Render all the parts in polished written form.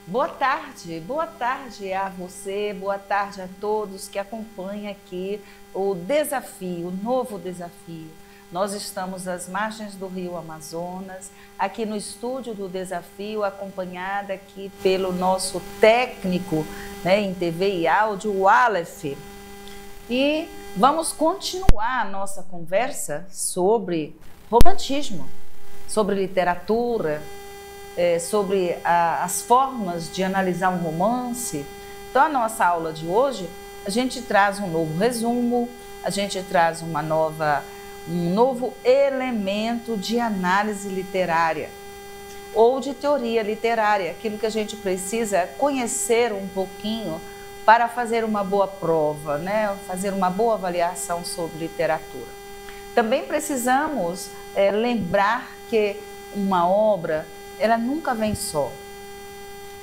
Boa tarde a você, boa tarde a todos que acompanham aqui o desafio, o novo desafio. Nós estamos às margens do Rio Amazonas, aqui no estúdio do desafio, acompanhada aqui pelo nosso técnico, em TV e áudio, o Aleph. E vamos continuar a nossa conversa sobre romantismo, sobre literatura, sobre as formas de analisar um romance. Então, a nossa aula de hoje, a gente traz um novo resumo, a gente traz um novo elemento de análise literária ou de teoria literária, aquilo que a gente precisa conhecer um pouquinho para fazer uma boa prova, fazer uma boa avaliação sobre literatura. Também precisamos lembrar que uma obra ela nunca vem só.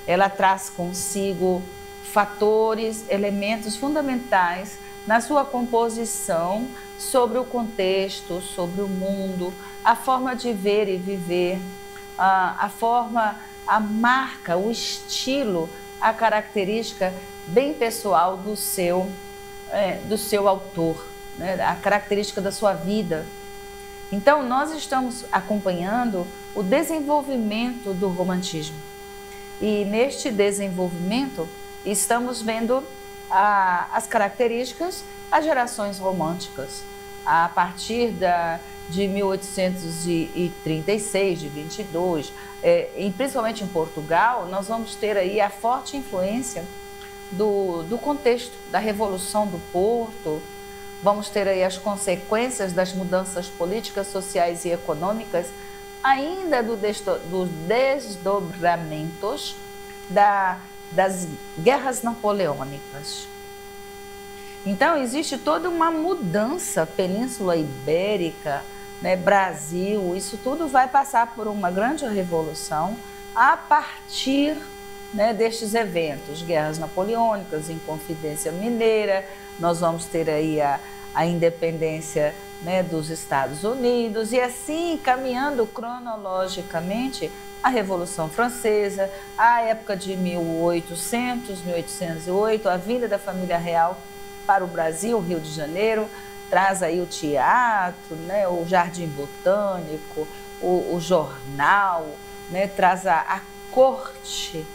Ela traz consigo fatores, elementos fundamentais na sua composição sobre o contexto, sobre o mundo, a forma de ver e viver, a forma, a marca, o estilo, a característica bem pessoal do seu autor, a característica da sua vida. Então, nós estamos acompanhando o desenvolvimento do romantismo. E neste desenvolvimento, estamos vendo as características das gerações românticas. A partir de 1836, de 22, e principalmente em Portugal, nós vamos ter aí a forte influência do contexto, da Revolução do Porto. Vamos ter aí as consequências das mudanças políticas, sociais e econômicas, ainda dos desdobramentos das guerras napoleônicas. Então, existe toda uma mudança, Península Ibérica, Brasil, isso tudo vai passar por uma grande revolução a partir destes eventos, guerras napoleônicas, Inconfidência Mineira. Nós vamos ter aí a independência dos Estados Unidos e assim caminhando cronologicamente a Revolução Francesa, a época de 1808, a vinda da família real para o Brasil, Rio de Janeiro, traz aí o teatro, o Jardim Botânico, o jornal, traz a corte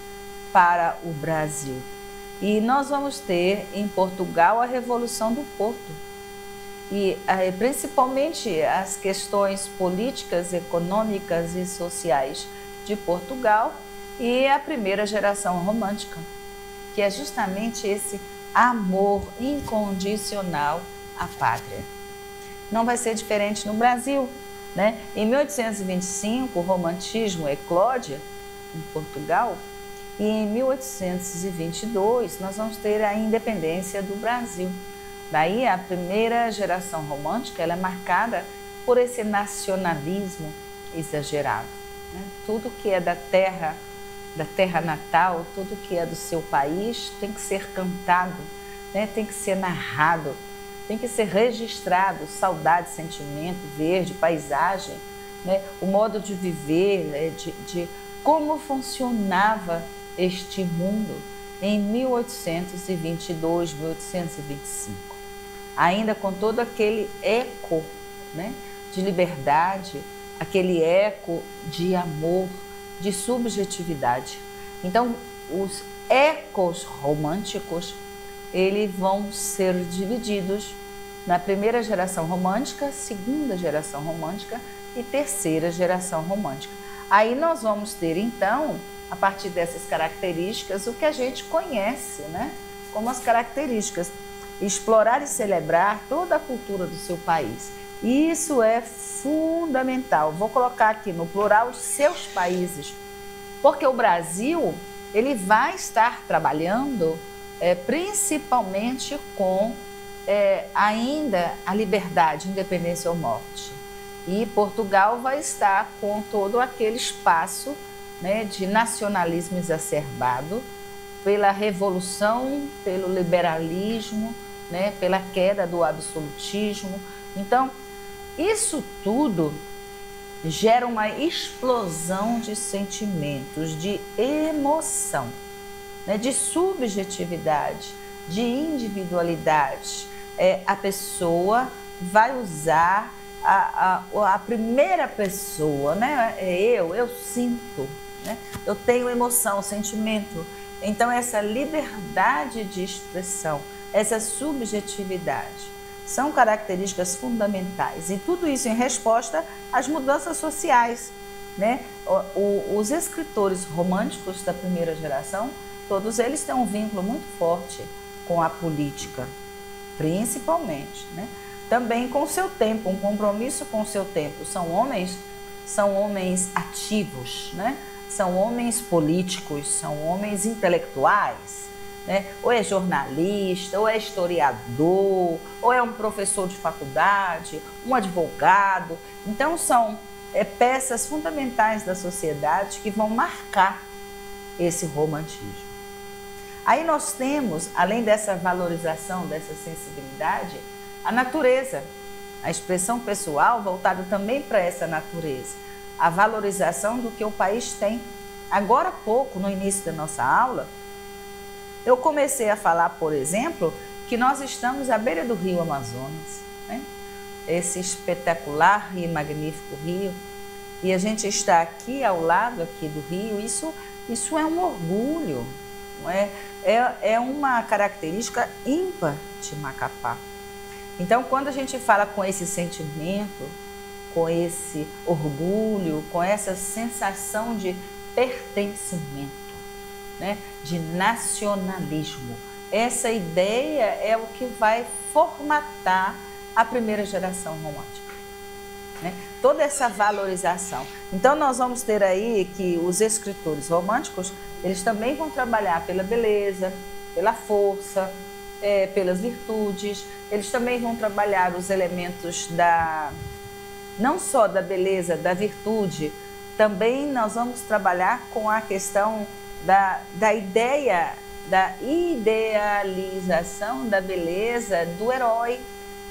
para o Brasil. E nós vamos ter em Portugal a Revolução do Porto. E principalmente as questões políticas, econômicas e sociais de Portugal e a primeira geração romântica, que é justamente esse amor incondicional à pátria. Não vai ser diferente no Brasil, Em 1825, o romantismo eclode em Portugal. E em 1822, nós vamos ter a independência do Brasil. Daí, a primeira geração romântica ela é marcada por esse nacionalismo exagerado. Tudo que é da terra natal, tudo que é do seu país tem que ser cantado, tem que ser narrado, tem que ser registrado, saudade, sentimento, verde, paisagem, o modo de viver, de como funcionava este mundo em 1822, 1825. Ainda com todo aquele eco de liberdade, aquele eco de amor, de subjetividade. Então, os ecos românticos, eles vão ser divididos na primeira geração romântica, segunda geração romântica e terceira geração romântica. Aí nós vamos ter, então, a partir dessas características, o que a gente conhece, como as características, explorar e celebrar toda a cultura do seu país. Isso é fundamental. Vou colocar aqui no plural os seus países, porque o Brasil ele vai estar trabalhando principalmente com ainda a liberdade, independência ou morte. E Portugal vai estar com todo aquele espaço de nacionalismo exacerbado pela revolução, pelo liberalismo, pela queda do absolutismo. Então, isso tudo gera uma explosão de sentimentos, de emoção, né, de subjetividade, de individualidade. A pessoa vai usar a primeira pessoa, né? Eu sinto, né? Eu tenho emoção, sentimento. Então, essa liberdade de expressão, essa subjetividade, são características fundamentais. E tudo isso em resposta às mudanças sociais, né? Os escritores românticos da primeira geração, todos eles têm um vínculo muito forte com a política, principalmente, né? Também com o seu tempo, um compromisso com o seu tempo. São homens ativos, né? São homens políticos, são homens intelectuais, né? Ou é jornalista, ou é historiador, ou é um professor de faculdade, um advogado. Então são peças fundamentais da sociedade que vão marcar esse romantismo. Aí nós temos, além dessa valorização, dessa sensibilidade, a natureza, a expressão pessoal voltada também para essa natureza, a valorização do que o país tem. Agora há pouco, no início da nossa aula, eu comecei a falar, por exemplo, que nós estamos à beira do rio Amazonas, né? Esse espetacular e magnífico rio, e a gente está aqui ao lado aqui do rio. Isso é um orgulho, não é? É uma característica ímpar de Macapá. Então, quando a gente fala com esse sentimento, com esse orgulho, com essa sensação de pertencimento, né, de nacionalismo, essa ideia é o que vai formatar a primeira geração romântica, né? Toda essa valorização. Então, nós vamos ter aí que os escritores românticos, eles também vão trabalhar pela beleza, pela força, pelas virtudes. Eles também vão trabalhar os elementos não só da beleza, da virtude, também nós vamos trabalhar com a questão da ideia, da idealização da beleza do herói.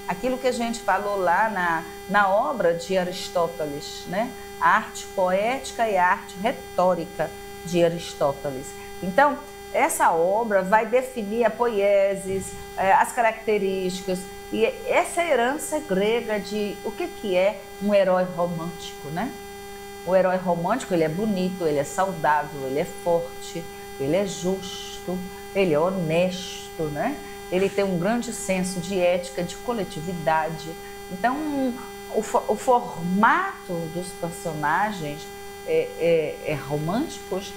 Aquilo que a gente falou lá na obra de Aristóteles, né? A arte poética e a arte retórica de Aristóteles. Então, essa obra vai definir a poiesis, as características e essa herança grega de o que é um herói romântico, né? O herói romântico, ele é bonito, ele é saudável, ele é forte, ele é justo, ele é honesto, né? Ele tem um grande senso de ética, de coletividade. Então, o formato dos personagens românticos,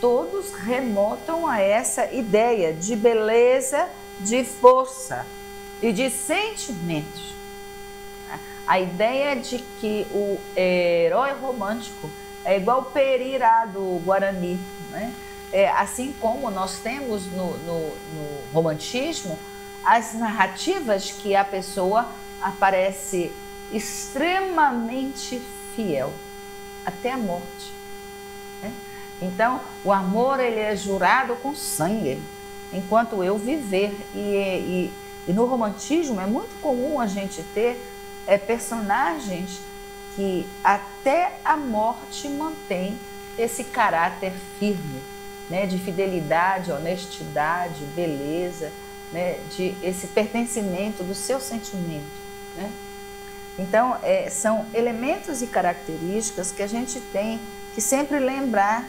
todos remontam a essa ideia de beleza, de força e de sentimentos. A ideia de que o herói romântico é igual o Perirá do Guarani, né? Assim como nós temos no romantismo as narrativas que a pessoa aparece extremamente fiel até a morte, né? Então, o amor, ele é jurado com sangue, enquanto eu viver. E no romantismo é muito comum a gente ter personagens que até a morte mantém esse caráter firme, né, de fidelidade, honestidade, beleza, né, de esse pertencimento do seu sentimento, né? Então, são elementos e características que a gente tem que sempre lembrar,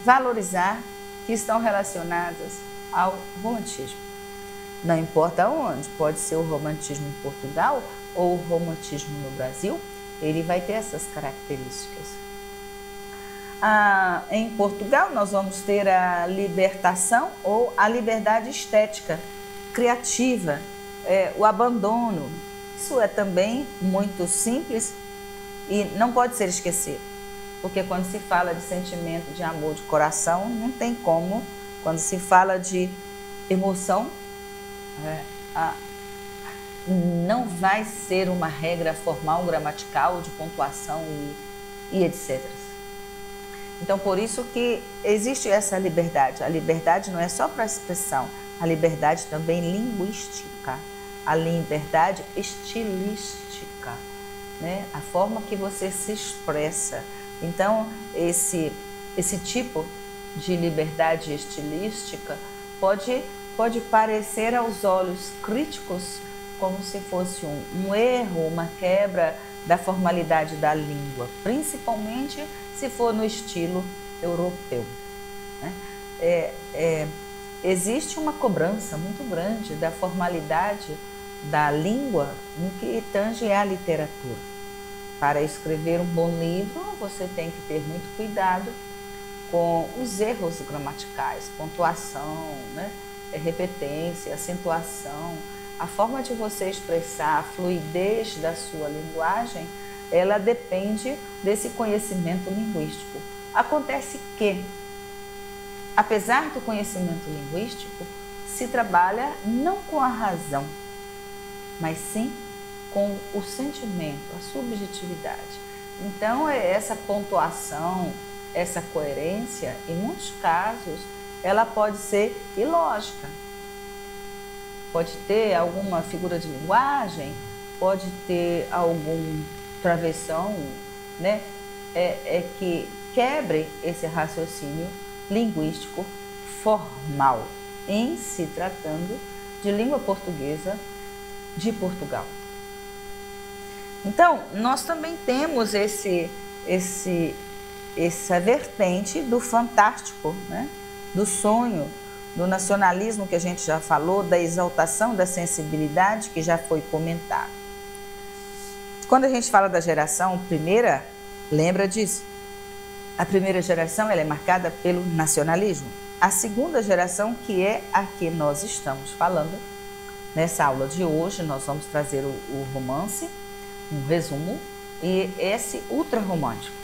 valorizar, que estão relacionadas ao romantismo. Não importa onde, pode ser o romantismo em Portugal ou o romantismo no Brasil, ele vai ter essas características. Em Portugal, nós vamos ter a libertação ou a liberdade estética, criativa, o abandono. Isso é também muito simples e não pode ser esquecido, porque quando se fala de sentimento de amor de coração, não tem como. Quando se fala de emoção, não vai ser uma regra formal, gramatical, de pontuação e etc. Então, por isso que existe essa liberdade. A liberdade não é só para a expressão, a liberdade também linguística, a liberdade estilística, né? A forma que você se expressa. Então, esse tipo de liberdade estilística pode parecer aos olhos críticos como se fosse um erro, uma quebra da formalidade da língua, principalmente se for no estilo europeu, né? Existe uma cobrança muito grande da formalidade da língua no que tange à literatura. Para escrever um bom livro, você tem que ter muito cuidado com os erros gramaticais, pontuação, né? Repetência, acentuação. A forma de você expressar a fluidez da sua linguagem, ela depende desse conhecimento linguístico. Acontece que, apesar do conhecimento linguístico, se trabalha não com a razão, mas sim com o sentimento, a subjetividade. Então, essa pontuação, essa coerência, em muitos casos, ela pode ser ilógica. Pode ter alguma figura de linguagem, pode ter algum travessão, né? Que quebre esse raciocínio linguístico formal, em se tratando de língua portuguesa de Portugal. Então, nós também temos essa vertente do fantástico, né? Do sonho, do nacionalismo que a gente já falou, da exaltação da sensibilidade que já foi comentado. Quando a gente fala da geração primeira, lembra disso. A primeira geração ela é marcada pelo nacionalismo. A segunda geração, que é a que nós estamos falando, nessa aula de hoje, nós vamos trazer o romance, um resumo, e esse ultrarromântico,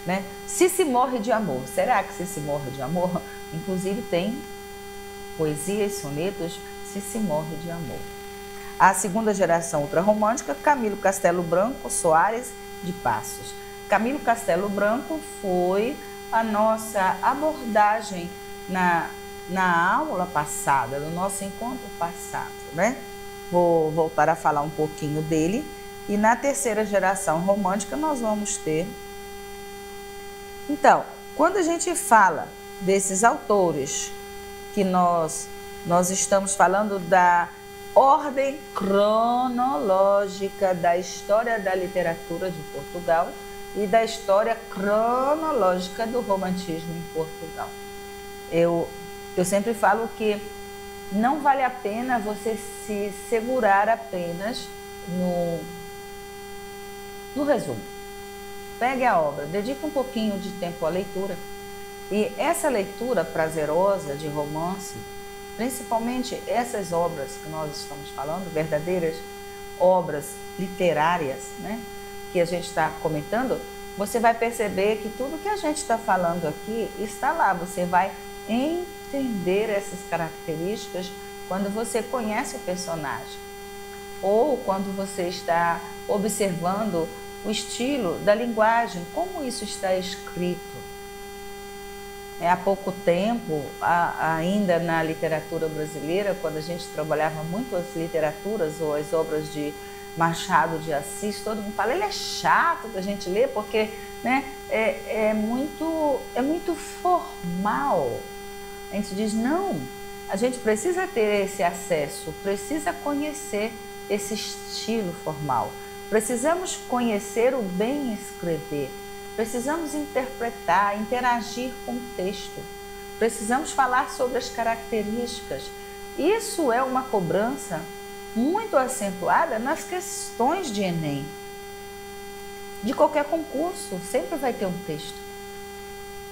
né? Se morre de amor. Será que se morre de amor? Inclusive tem poesia e sonetos Se morre de amor. A segunda geração ultrarromântica, Camilo Castelo Branco Soares de Passos. Camilo Castelo Branco foi a nossa abordagem na aula passada, no nosso encontro passado, né? Vou voltar a falar um pouquinho dele. E na terceira geração romântica nós vamos ter. Então, quando a gente fala desses autores que nós estamos falando da ordem cronológica da história da literatura de Portugal e da história cronológica do romantismo em Portugal. Eu sempre falo que não vale a pena você se segurar apenas no resumo. Pegue a obra, dedique um pouquinho de tempo à leitura. E essa leitura prazerosa de romance, principalmente essas obras que nós estamos falando, verdadeiras obras literárias, né, que a gente está comentando, você vai perceber que tudo que a gente está falando aqui está lá. Você vai entender essas características quando você conhece o personagem ou quando você está observando o estilo da linguagem, como isso está escrito. Há pouco tempo, ainda na literatura brasileira, quando a gente trabalhava muito as literaturas ou as obras de Machado de Assis, todo mundo fala, ele é chato da gente ler porque, né, é muito formal. A gente diz, não, a gente precisa ter esse acesso, precisa conhecer esse estilo formal. Precisamos conhecer o bem escrever, precisamos interpretar, interagir com o texto, precisamos falar sobre as características. Isso é uma cobrança muito acentuada nas questões de Enem. De qualquer concurso, sempre vai ter um texto.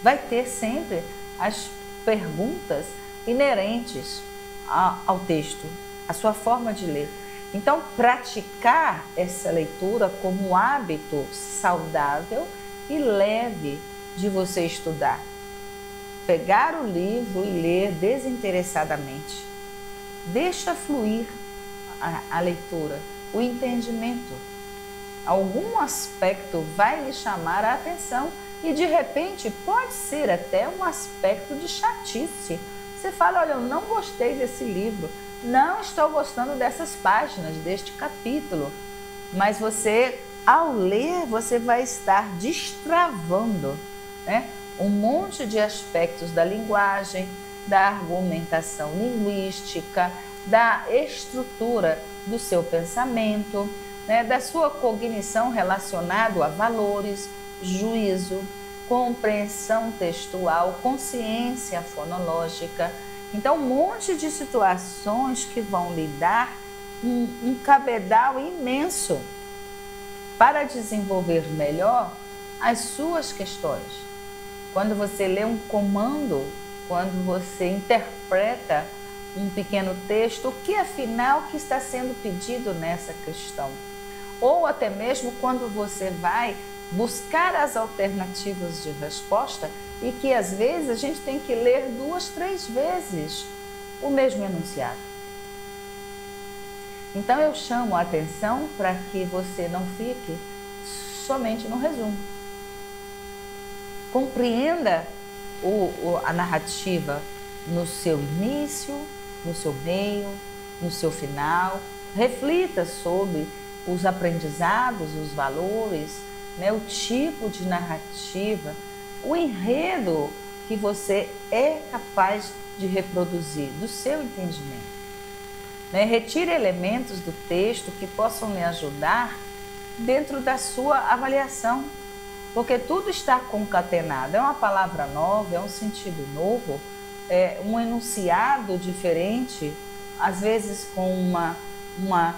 Vai ter sempre as perguntas inerentes ao texto, a sua forma de ler. Então, praticar essa leitura como um hábito saudável e leve de você estudar. Pegar o livro e ler desinteressadamente. Deixa fluir a leitura, o entendimento. Algum aspecto vai lhe chamar a atenção e, de repente, pode ser até um aspecto de chatice. Você fala, olha, eu não gostei desse livro. Não estou gostando dessas páginas, deste capítulo, mas você ao ler, você vai estar destravando, né, um monte de aspectos da linguagem, da argumentação linguística, da estrutura do seu pensamento, né, da sua cognição relacionada a valores, juízo, compreensão textual, consciência fonológica. Então, um monte de situações que vão lhe dar um cabedal imenso para desenvolver melhor as suas questões. Quando você lê um comando, quando você interpreta um pequeno texto, o que afinal que está sendo pedido nessa questão? Ou até mesmo quando você vai buscar as alternativas de resposta e que às vezes a gente tem que ler 2, 3 vezes o mesmo enunciado. Então eu chamo a atenção para que você não fique somente no resumo. Compreenda a narrativa no seu início, no seu meio, no seu final. Reflita sobre os aprendizados, os valores, né, o tipo de narrativa, o enredo que você é capaz de reproduzir do seu entendimento. Né? Retire elementos do texto que possam lhe ajudar dentro da sua avaliação, porque tudo está concatenado. É uma palavra nova, é um sentido novo, é um enunciado diferente, às vezes com uma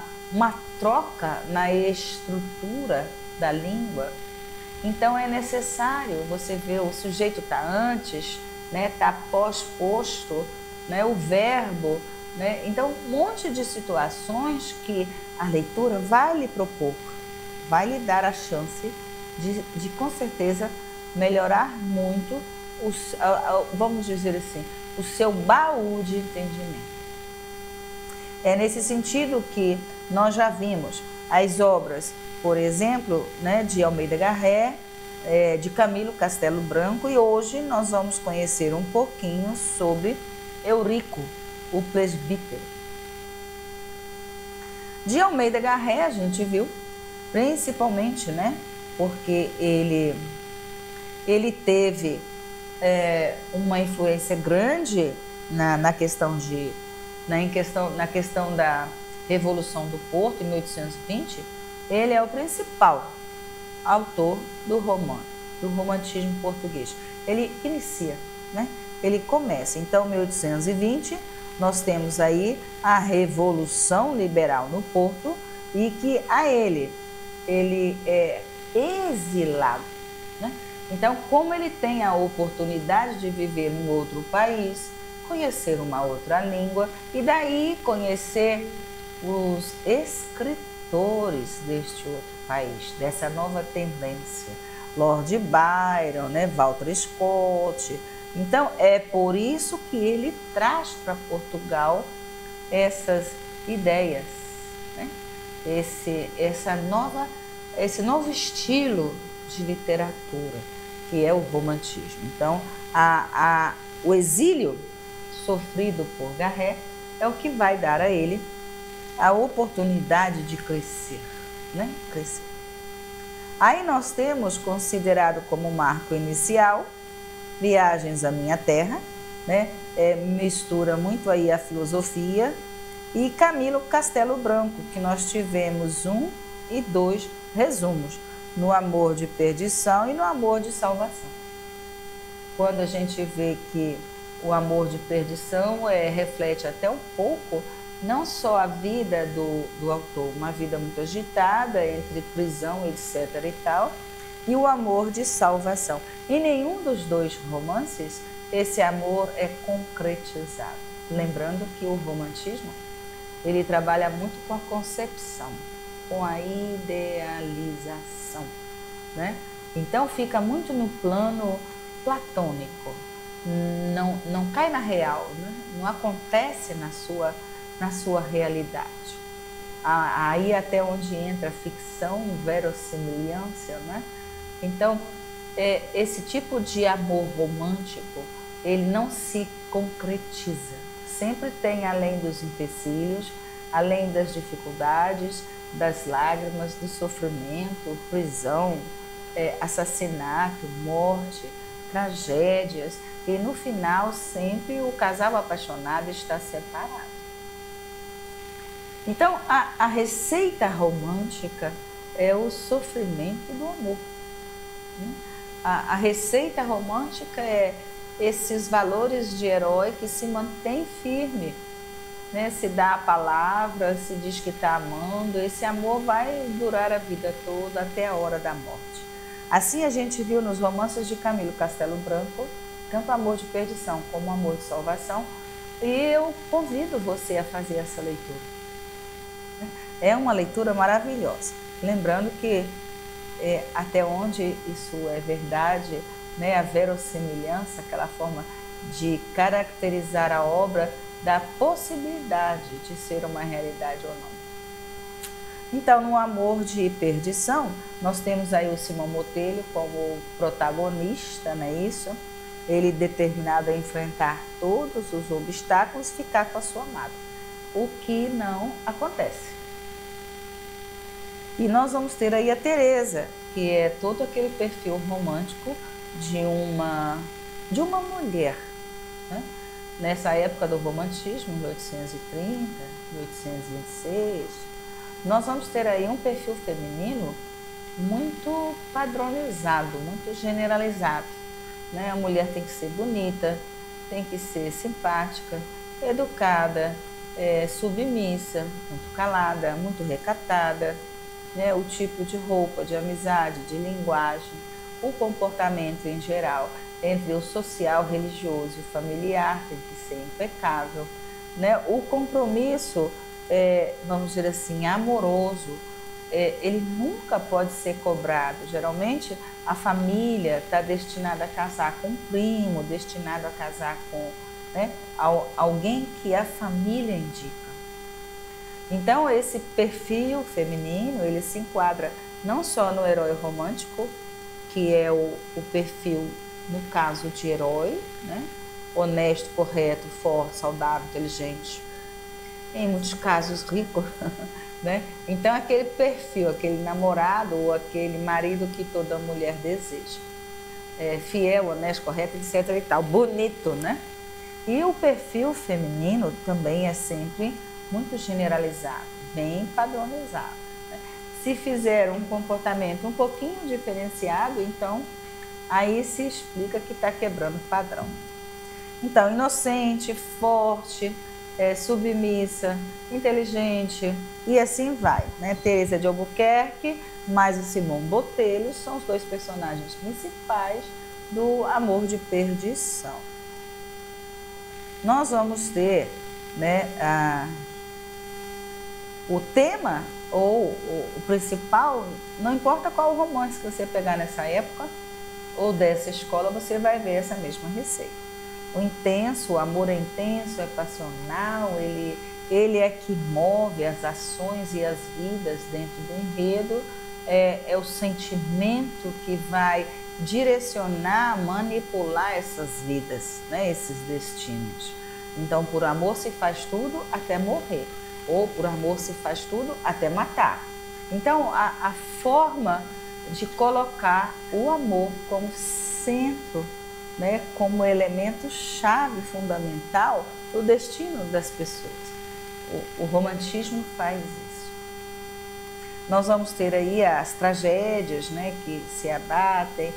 troca na estrutura da língua. Então é necessário você ver o sujeito está antes, né, está pós-posto, né, o verbo, né? Então um monte de situações que a leitura vai lhe propor, vai lhe dar a chance de com certeza melhorar muito, vamos dizer assim, o seu baú de entendimento. É nesse sentido que nós já vimos as obras, por exemplo, né, de Almeida Garré, de Camilo Castelo Branco, e hoje nós vamos conhecer um pouquinho sobre Eurico, o presbítero. De Almeida Garré a gente viu, principalmente, né, porque ele teve uma influência grande na questão da Revolução do Porto, em 1820, ele é o principal autor do romantismo português. Ele inicia, né? Ele começa. Então, em 1820, nós temos aí a Revolução Liberal no Porto e que ele é exilado, né? Então, como ele tem a oportunidade de viver em outro país, conhecer uma outra língua e daí conhecer os escritores deste outro país, dessa nova tendência, Lord Byron, né, Walter Scott. Então, é por isso que ele traz para Portugal essas ideias, né? Esse novo estilo de literatura, que é o romantismo. Então, o exílio sofrido por Garré é o que vai dar a ele a oportunidade de crescer, né? Crescer. Aí nós temos considerado como marco inicial Viagens à Minha Terra, né? Mistura muito aí a filosofia, e Camilo Castelo Branco, que nós tivemos 1 e 2 resumos, no Amor de Perdição e no Amor de Salvação. Quando a gente vê que o Amor de Perdição reflete até um pouco, não só a vida do autor, uma vida muito agitada, entre prisão, etc. e tal, e o Amor de Salvação. Em nenhum dos dois romances, esse amor é concretizado. Lembrando que o romantismo, ele trabalha muito com a concepção, com a idealização, né? Então fica muito no plano platônico, não cai na real, né? Não acontece na sua realidade. Aí até onde entra a ficção, verossimilhança, né? Então, esse tipo de amor romântico, ele não se concretiza. Sempre tem, além dos empecilhos, além das dificuldades, das lágrimas, do sofrimento, prisão, assassinato, morte, tragédias, e no final sempre o casal apaixonado está separado. Então a receita romântica é o sofrimento do amor. A receita romântica é esses valores de herói que se mantém firme, né? Se dá a palavra, se diz que está amando, esse amor vai durar a vida toda até a hora da morte. Assim a gente viu nos romances de Camilo Castelo Branco, tanto amor de perdição como amor de salvação, e eu convido você a fazer essa leitura. É uma leitura maravilhosa. Lembrando que até onde isso é verdade, né, a verossimilhança, aquela forma de caracterizar a obra, da possibilidade de ser uma realidade ou não. Então, no Amor de Perdição, nós temos aí o Simão Botelho como protagonista, não é isso? Ele determinado a enfrentar todos os obstáculos, ficar com a sua amada, o que não acontece. E nós vamos ter aí a Teresa, que é todo aquele perfil romântico de uma mulher, né? Nessa época do romantismo, 1830, 1826, nós vamos ter aí um perfil feminino muito padronizado, muito generalizado, né? A mulher tem que ser bonita, tem que ser simpática, educada, submissa, muito calada, muito recatada, né? O tipo de roupa, de amizade, de linguagem, o comportamento em geral entre o social, religioso e familiar tem que ser impecável, né? O compromisso, vamos dizer assim, amoroso, ele nunca pode ser cobrado. Geralmente a família está destinada a casar com um primo, destinado a casar com, né, alguém que a família indica. Então esse perfil feminino, ele se enquadra não só no herói romântico, que é o perfil, no caso de herói, né, honesto, correto, forte, saudável, inteligente, em muitos casos rico, né? Então aquele perfil, aquele namorado ou aquele marido que toda mulher deseja, fiel, honesto, correto, etc e tal, bonito, né? E o perfil feminino também é sempre muito generalizado, bem padronizado, né? Se fizer um comportamento um pouquinho diferenciado, então aí se explica que está quebrando o padrão. Então, inocente, forte, submissa, inteligente e assim vai, né? Teresa de Albuquerque mais o Simão Botelho são os dois personagens principais do Amor de Perdição. Nós vamos ter, né, o tema ou o principal, não importa qual romance que você pegar nessa época ou dessa escola, você vai ver essa mesma receita. O intenso, o amor é intenso, é passional, ele é que move as ações e as vidas dentro do enredo, é o sentimento que vai direcionar, manipular essas vidas, né, esses destinos. Então, por amor se faz tudo até morrer, ou por amor se faz tudo até matar. Então, a forma de colocar o amor como centro, né, como elemento chave fundamental do destino das pessoas. O romantismo faz isso. Nós vamos ter aí as tragédias, né, que se abatem,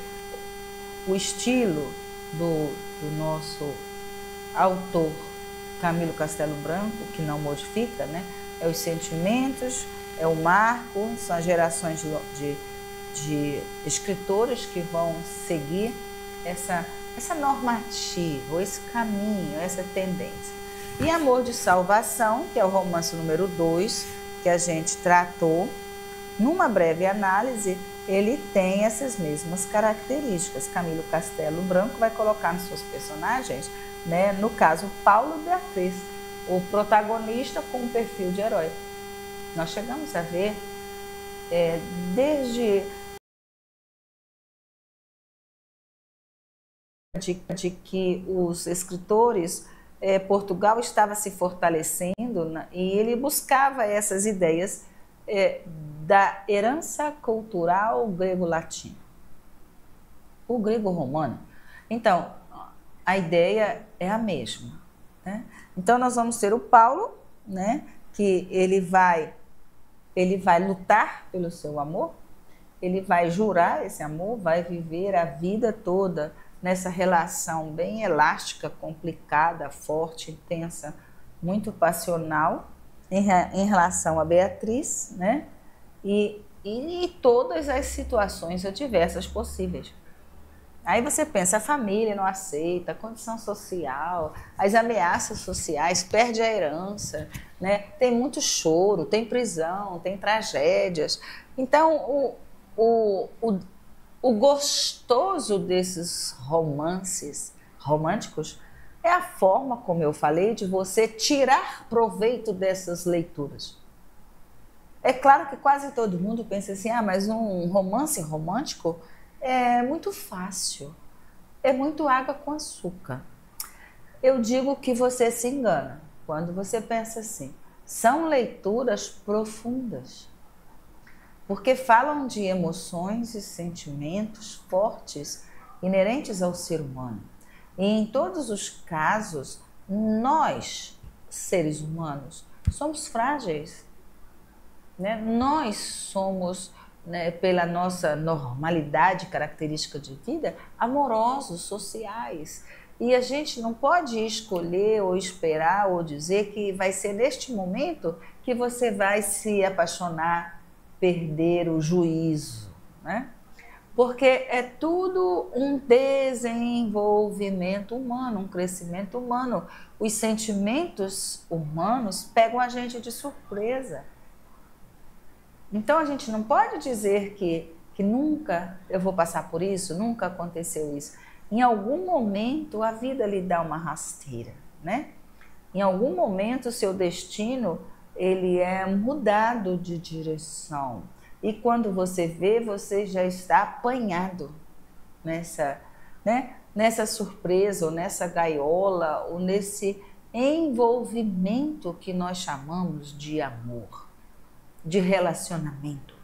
o estilo do nosso autor Camilo Castelo Branco, que não modifica, né, é os sentimentos, é o marco, são as gerações de escritores que vão seguir essa normativa, esse caminho, essa tendência. E Amor de Salvação, que é o romance número 2, que a gente tratou, numa breve análise, ele tem essas mesmas características. Camilo Castelo Branco vai colocar nos seus personagens, né, no caso, Paulo e Beatriz, o protagonista com um perfil de herói. Nós chegamos a ver, desde de que os escritores Portugal estava se fortalecendo, né, e ele buscava essas ideias da herança cultural grego-latina, o grego-romano. Então, a ideia é a mesma, né? Então, nós vamos ter o Paulo, né, que ele vai lutar pelo seu amor, ele vai jurar esse amor, vai viver a vida toda nessa relação bem elástica, complicada, forte, intensa, muito passional em relação a Beatriz, né? E todas as situações adversas possíveis. Aí você pensa, a família não aceita, a condição social, as ameaças sociais, perde a herança, né? Tem muito choro, tem prisão, tem tragédias. Então, o gostoso desses romances românticos é a forma, como eu falei, de você tirar proveito dessas leituras. É claro que quase todo mundo pensa assim, mas um romance romântico é muito fácil, é muito água com açúcar. Eu digo que você se engana quando você pensa assim. São leituras profundas, porque falam de emoções e sentimentos fortes inerentes ao ser humano. E em todos os casos, nós, seres humanos, somos frágeis, né? Nós somos, né, pela nossa normalidade característica de vida, amorosos, sociais. E a gente não pode escolher ou esperar ou dizer que vai ser neste momento que você vai se apaixonar, perder o juízo, né? Porque é tudo um desenvolvimento humano, um crescimento humano. Os sentimentos humanos pegam a gente de surpresa. Então a gente não pode dizer que nunca eu vou passar por isso, nunca aconteceu isso. Em algum momento a vida lhe dá uma rasteira, né? Em algum momento o seu destino ele é mudado de direção. E quando você vê, você já está apanhado nessa surpresa, ou nessa gaiola, ou nesse envolvimento que nós chamamos de amor, de relacionamento.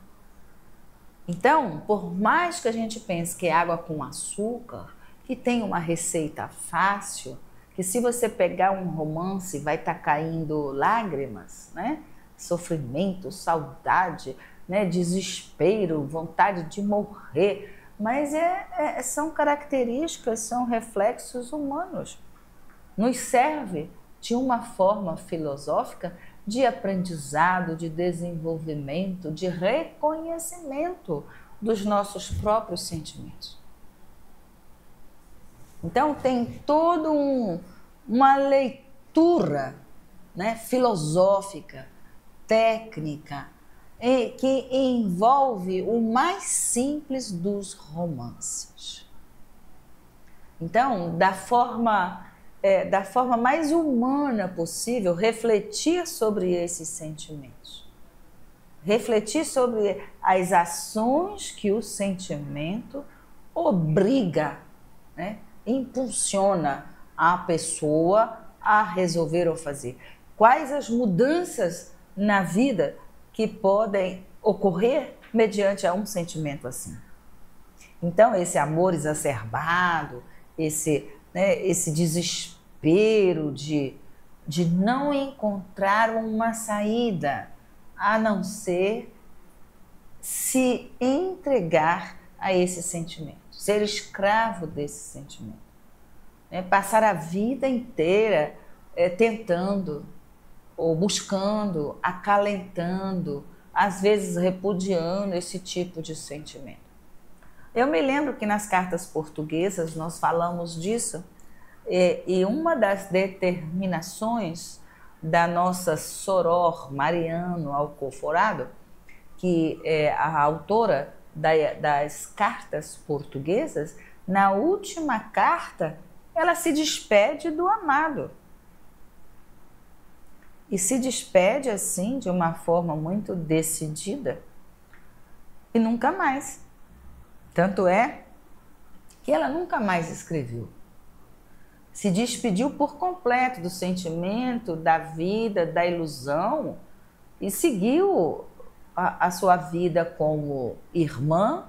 Então, por mais que a gente pense que é água com açúcar, que tem uma receita fácil, que se você pegar um romance vai estar caindo lágrimas, né? Sofrimento, saudade, né? Desespero, vontade de morrer, mas são características, são reflexos humanos. Nos serve de uma forma filosófica de aprendizado, de desenvolvimento, de reconhecimento dos nossos próprios sentimentos. Então tem toda uma leitura, né, filosófica, técnica, que envolve o mais simples dos romances. Então, da forma mais humana possível, refletir sobre esses sentimentos. Refletir sobre as ações que o sentimento obriga, né, impulsiona a pessoa a resolver ou fazer. Quais as mudanças na vida que podem ocorrer mediante a um sentimento assim. Então, esse amor exacerbado, esse desespero de não encontrar uma saída, a não ser se entregar a esse sentimento, ser escravo desse sentimento, né? Passar a vida inteira tentando, ou buscando, acalentando, às vezes repudiando esse tipo de sentimento. Eu me lembro que nas cartas portuguesas nós falamos disso, e uma das determinações da nossa soror Mariano Alcoforado, que é a autora das cartas portuguesas, na última carta ela se despede do amado. E se despede assim, de uma forma muito decidida, e nunca mais. Tanto é que ela nunca mais escreveu. se despediu por completo do sentimento, da vida, da ilusão e seguiu a sua vida como irmã,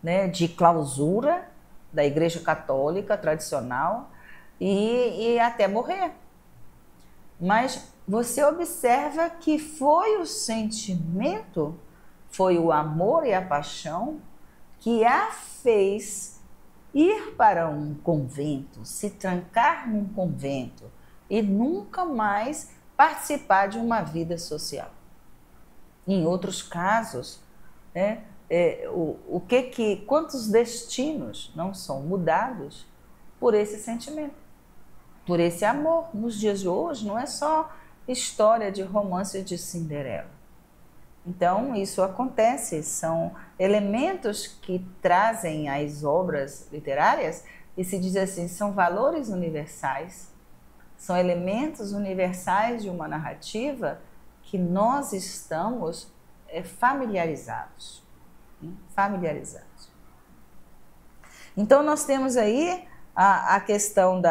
né, de clausura da Igreja Católica tradicional e até morrer. Mas você observa que foi o sentimento, foi o amor e a paixão que a fez ir para um convento, se trancar num convento e nunca mais participar de uma vida social. Em outros casos, né, quantos destinos não são mudados por esse sentimento, por esse amor? Nos dias de hoje não é só história de romance de Cinderela. Então, isso acontece, são elementos que trazem às obras literárias e se diz assim, são valores universais, são elementos universais de uma narrativa que nós estamos familiarizados. Então, nós temos aí a questão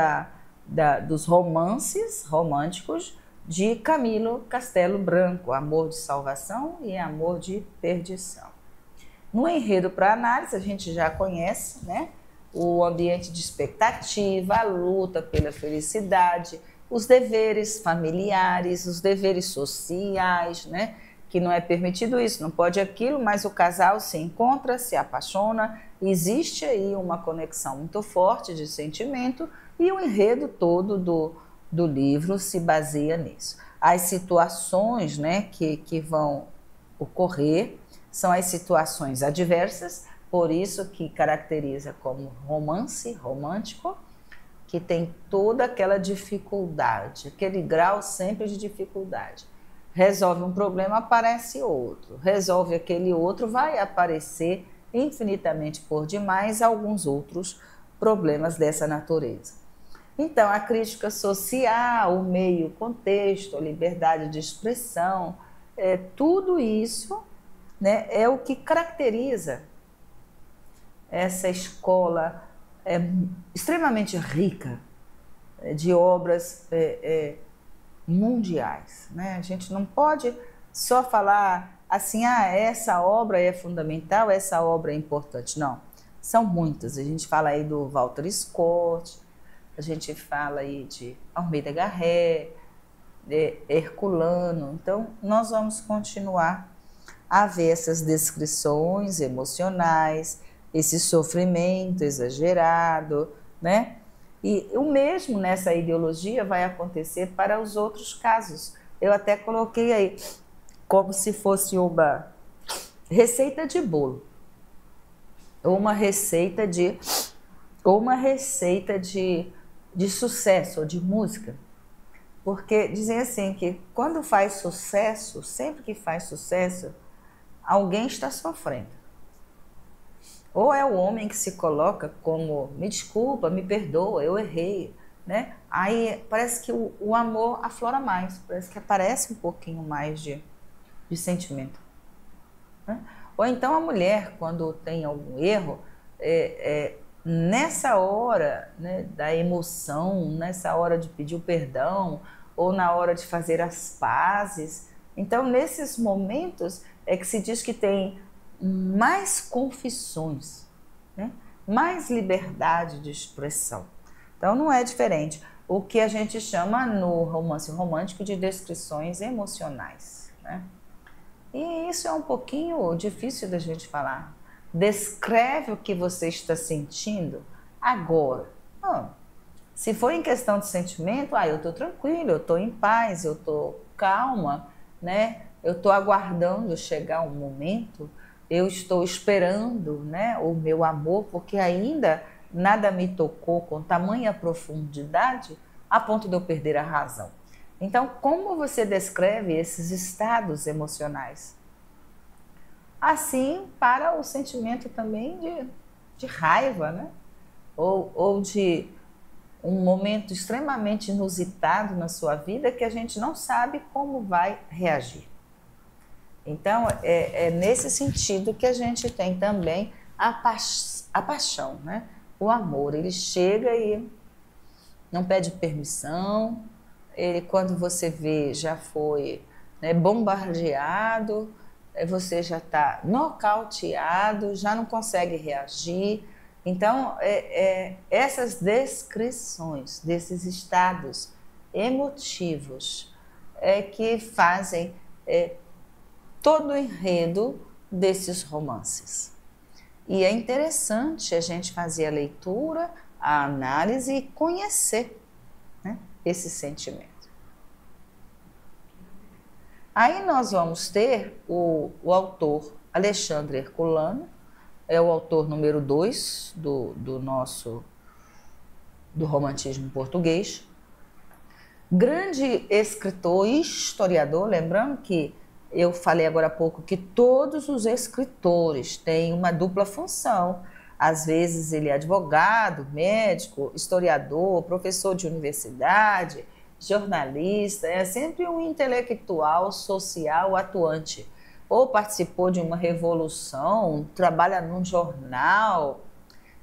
dos romances românticos de Camilo Castelo Branco, Amor de Salvação e Amor de Perdição. No enredo para análise, a gente já conhece, né? O ambiente de expectativa, a luta pela felicidade, os deveres familiares, os deveres sociais, né? Que não é permitido isso, não pode aquilo, mas o casal se encontra, se apaixona, existe aí uma conexão muito forte de sentimento e o enredo todo do livro se baseia nisso. As situações, né, que vão ocorrer são as situações adversas, por isso que caracteriza como romance romântico, que tem toda aquela dificuldade, aquele grau sempre de dificuldade. Resolve um problema, aparece outro. Resolve aquele outro, vai aparecer infinitamente por demais alguns outros problemas dessa natureza. Então, a crítica social, o meio, o contexto, a liberdade de expressão, tudo isso, né, é o que caracteriza essa escola extremamente rica de obras mundiais, né? A gente não pode só falar assim, essa obra é fundamental, essa obra é importante. Não, são muitas. A gente fala aí do Walter Scott, a gente fala aí de Almeida Garré, Herculano. Então, nós vamos continuar a ver essas descrições emocionais, esse sofrimento exagerado, né? E o mesmo nessa ideologia vai acontecer para os outros casos. Eu até coloquei aí como se fosse uma receita de bolo, ou uma receita de sucesso, ou de música. Porque dizem assim que quando faz sucesso, sempre que faz sucesso, alguém está sofrendo. Ou é o homem que se coloca como, me desculpa, me perdoa, eu errei, né? Aí parece que o amor aflora mais, parece que aparece um pouquinho mais de sentimento, né? Ou então a mulher, quando tem algum erro, nessa hora, né, da emoção, nessa hora de pedir o perdão, ou na hora de fazer as pazes, então nesses momentos é que se diz que tem mais confissões, né? Mais liberdade de expressão. Então não é diferente. O que a gente chama no romance romântico de descrições emocionais, né? E isso é um pouquinho difícil da gente falar. Descreve o que você está sentindo agora. Se for em questão de sentimento, eu estou tranquilo, eu estou em paz, eu estou calma, né? Eu estou aguardando chegar um momento, eu estou esperando, né, o meu amor, porque ainda nada me tocou com tamanha profundidade a ponto de eu perder a razão. Então, como você descreve esses estados emocionais? Assim, para o sentimento também de raiva, né? Ou de um momento extremamente inusitado na sua vida que a gente não sabe como vai reagir. Então, é nesse sentido que a gente tem também a paixão, né? O amor, ele chega e, não pede permissão, ele, quando você vê, já foi, né, bombardeado, você já está nocauteado, já não consegue reagir. Então, essas descrições desses estados emotivos que fazem todo o enredo desses romances. E é interessante a gente fazer a leitura, a análise e conhecer, né, esse sentimento. Aí nós vamos ter o autor Alexandre Herculano, é o autor número 2 do romantismo português. Grande escritor e historiador, lembrando que eu falei agora há pouco que todos os escritores têm uma dupla função. Às vezes ele é advogado, médico, historiador, professor de universidade, jornalista, é sempre um intelectual social atuante. Ou participou de uma revolução, trabalha num jornal,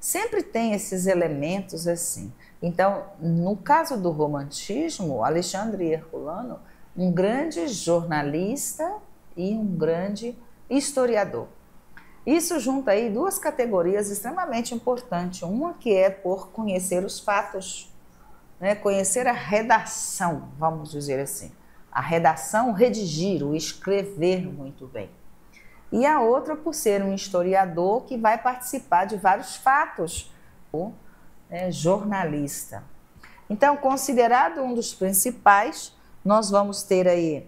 sempre tem esses elementos assim. Então, no caso do romantismo, Alexandre Herculano, um grande jornalista e um grande historiador. Isso junta aí duas categorias extremamente importantes. Uma que é por conhecer os fatos, né? Conhecer a redação, vamos dizer assim. A redação, redigir, o escrever muito bem. E a outra por ser um historiador que vai participar de vários fatos, né? Jornalista. Então, considerado um dos principais, nós vamos ter aí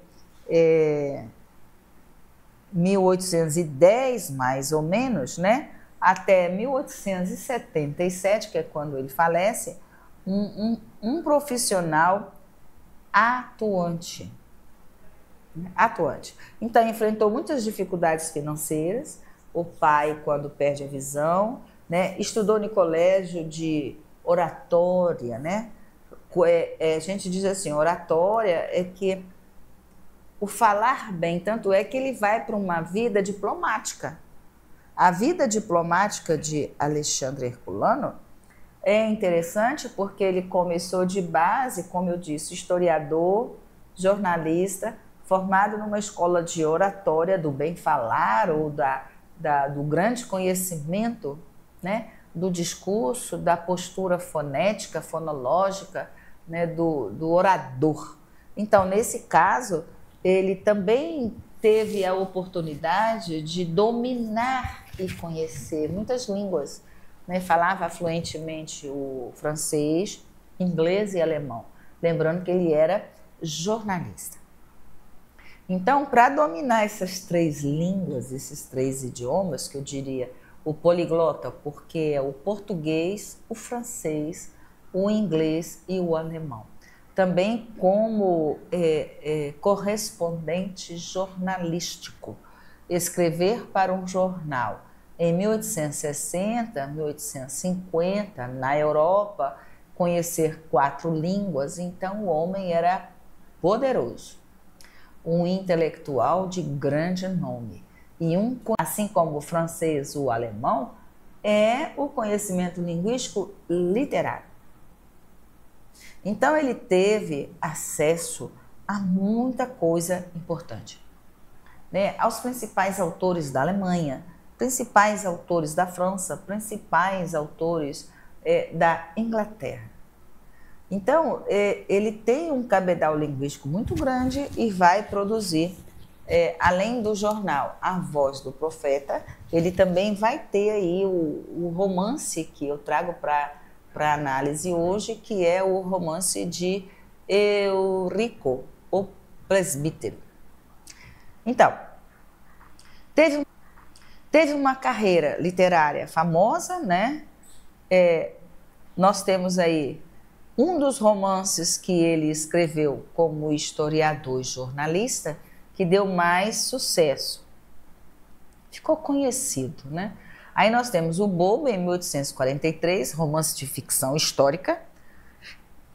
1810, mais ou menos, né? Até 1877, que é quando ele falece, um profissional atuante. Então, enfrentou muitas dificuldades financeiras. O pai, quando perde a visão, né? Estudou no colégio de oratória, né? A gente diz assim, oratória é que o falar bem, tanto é que ele vai para uma vida diplomática. A vida diplomática de Alexandre Herculano é interessante porque ele começou de base, como eu disse, historiador, jornalista, formado numa escola de oratória, do bem falar ou do grande conhecimento, né, do discurso, da postura fonética, fonológica, né, do orador. Então, nesse caso, ele também teve a oportunidade de dominar e conhecer muitas línguas, né? Falava fluentemente o francês, inglês e alemão. Lembrando que ele era jornalista. Então, para dominar essas 3 línguas, esses 3 idiomas, que eu diria o poliglota, porque é o português, o francês, o inglês e o alemão. Também como correspondente jornalístico, escrever para um jornal. Em 1860, 1850, na Europa, conhecer 4 línguas, então o homem era poderoso, um intelectual de grande nome. E assim como o francês, o alemão, é o conhecimento linguístico literário. Então ele teve acesso a muita coisa importante, né? Aos principais autores da Alemanha, principais autores da França, principais autores da Inglaterra. Então ele tem um cabedal linguístico muito grande e vai produzir, além do jornal A Voz do Profeta, ele também vai ter aí o romance que eu trago para análise hoje, que é o romance de Eurico, o Presbítero. Então, teve uma carreira literária famosa, né? Nós temos aí um dos romances que ele escreveu como historiador e jornalista, que deu mais sucesso. Ficou conhecido, né? Aí nós temos O Bobo, em 1843, romance de ficção histórica,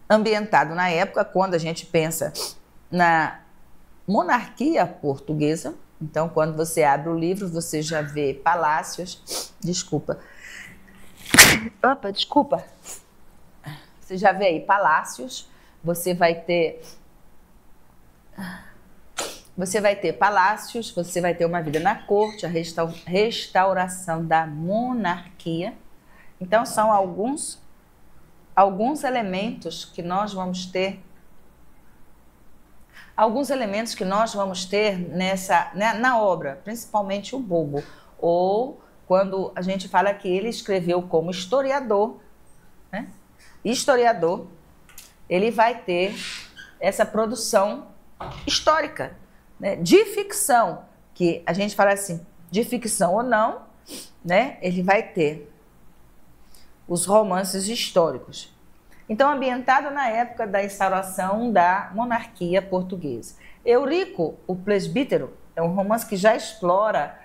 ambientado na época quando a gente pensa na monarquia portuguesa. Então, quando você abre o livro, você já vê palácios. Desculpa. Você já vê aí palácios, você vai ter palácios, você vai ter uma vida na corte, a restauração da monarquia. Então, são alguns elementos que nós vamos ter, na obra, principalmente o Bulbo, ou quando a gente fala que ele escreveu como historiador, né? Historiador, ele vai ter essa produção histórica, né? De ficção, que a gente fala assim, de ficção ou não, né? Ele vai ter os romances históricos. Então, ambientado na época da instauração da monarquia portuguesa. Eurico, o Presbítero, é um romance que já explora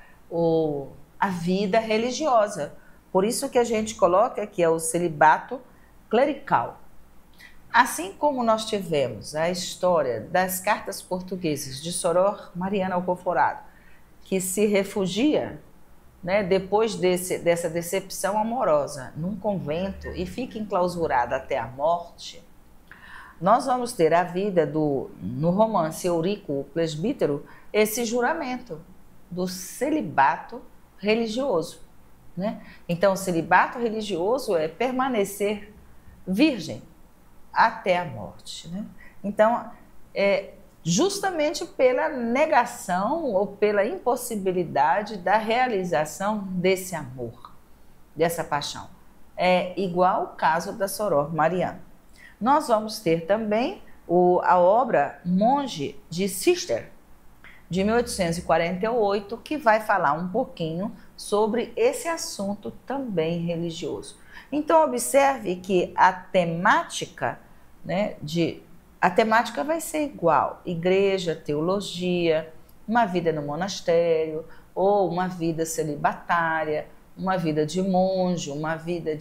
a vida religiosa. Por isso que a gente coloca que é o celibato clerical. Assim como nós tivemos a história das cartas portuguesas de Soror Mariana Alcoforado, que se refugia, né, depois dessa decepção amorosa num convento e fica enclausurada até a morte, nós vamos ter a vida no romance Eurico, o Presbítero, esse juramento do celibato religioso, né? Então, o celibato religioso é permanecer virgem até a morte, né? Então, justamente pela negação ou pela impossibilidade da realização desse amor, dessa paixão. É igual o caso da Soror Mariana. Nós vamos ter também a obra Monge de Cister, de 1848, que vai falar um pouquinho sobre esse assunto também religioso. Então, observe que a temática, né, a temática vai ser igual: igreja, teologia, uma vida no monastério, ou uma vida celibatária, uma vida de monge, uma vida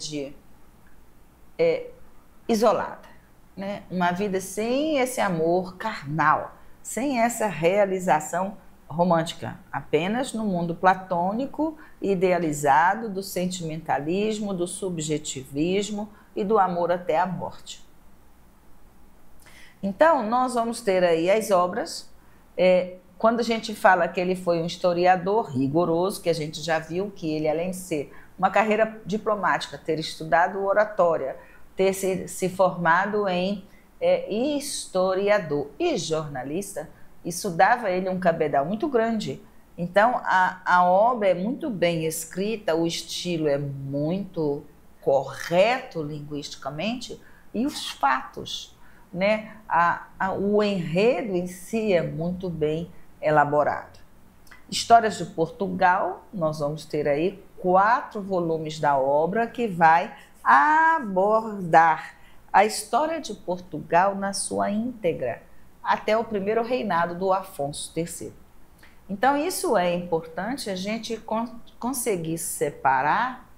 isolada, né? Uma vida sem esse amor carnal, sem essa realização romântica, apenas no mundo platônico, idealizado, do sentimentalismo, do subjetivismo e do amor até a morte. Então, nós vamos ter aí as obras. Quando a gente fala que ele foi um historiador rigoroso, que a gente já viu que ele, além de ser uma carreira diplomática, ter estudado oratória, ter se formado em historiador e jornalista, isso dava a ele um cabedal muito grande. Então, a obra é muito bem escrita, o estilo é muito correto linguisticamente, e os fatos, né? O enredo em si é muito bem elaborado. Histórias de Portugal, nós vamos ter aí 4 volumes da obra que vai abordar a história de Portugal na sua íntegra, até o primeiro reinado do Afonso III. Então, isso é importante a gente conseguir separar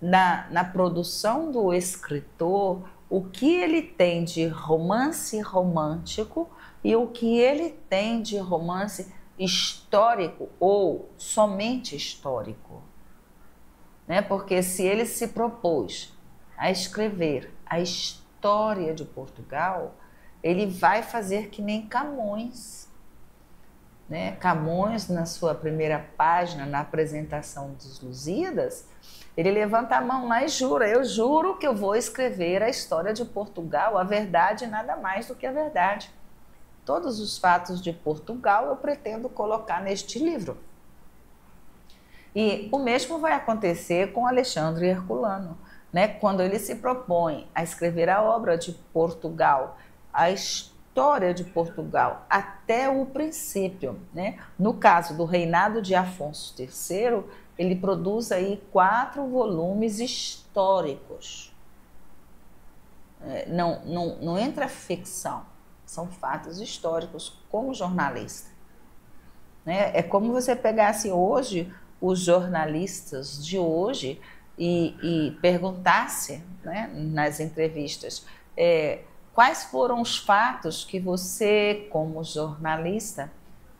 na produção do escritor o que ele tem de romance romântico e o que ele tem de romance histórico ou somente histórico, né? Porque se ele se propôs a escrever a história de Portugal, ele vai fazer que nem Camões, né? Camões, na sua primeira página, na apresentação dos Lusíadas, ele levanta a mão lá e jura: eu juro que eu vou escrever a história de Portugal, a verdade e nada mais do que a verdade. Todos os fatos de Portugal eu pretendo colocar neste livro. E o mesmo vai acontecer com Alexandre Herculano, né? Quando ele se propõe a escrever a obra de Portugal, a história de Portugal até o princípio, né? No caso do reinado de Afonso III, ele produz aí 4 volumes históricos. Não entra ficção, são fatos históricos como jornalista, né? É como você pegasse hoje os jornalistas de hoje e perguntasse, né, nas entrevistas, quais foram os fatos que você, como jornalista,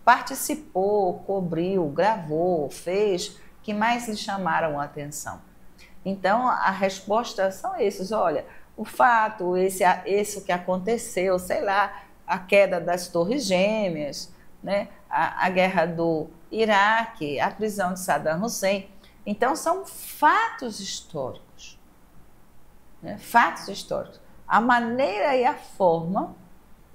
participou, cobriu, gravou, fez, que mais lhe chamaram a atenção. Então, a resposta são esses: olha, o fato, esse que aconteceu, sei lá, a queda das Torres Gêmeas, né? A guerra do Iraque, a prisão de Saddam Hussein. Então, são fatos históricos, né? Fatos históricos. A maneira e a forma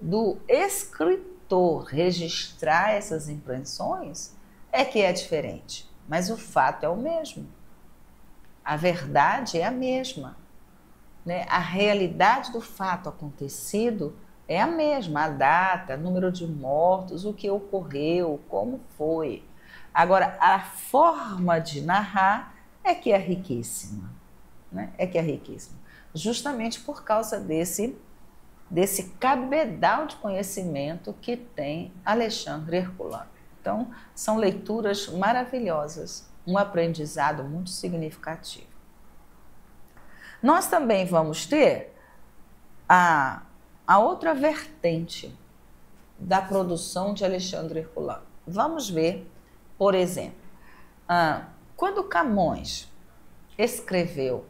do escritor registrar essas impressões é que é diferente, mas o fato é o mesmo. A verdade é a mesma, né? A realidade do fato acontecido é a mesma, a data, número de mortos, o que ocorreu, como foi. Agora, a forma de narrar é que é riquíssima, né? É que é riquíssima, justamente por causa desse cabedal de conhecimento que tem Alexandre Herculano. Então, são leituras maravilhosas, um aprendizado muito significativo. Nós também vamos ter a outra vertente da produção de Alexandre Herculano. Vamos ver, por exemplo, quando Camões escreveu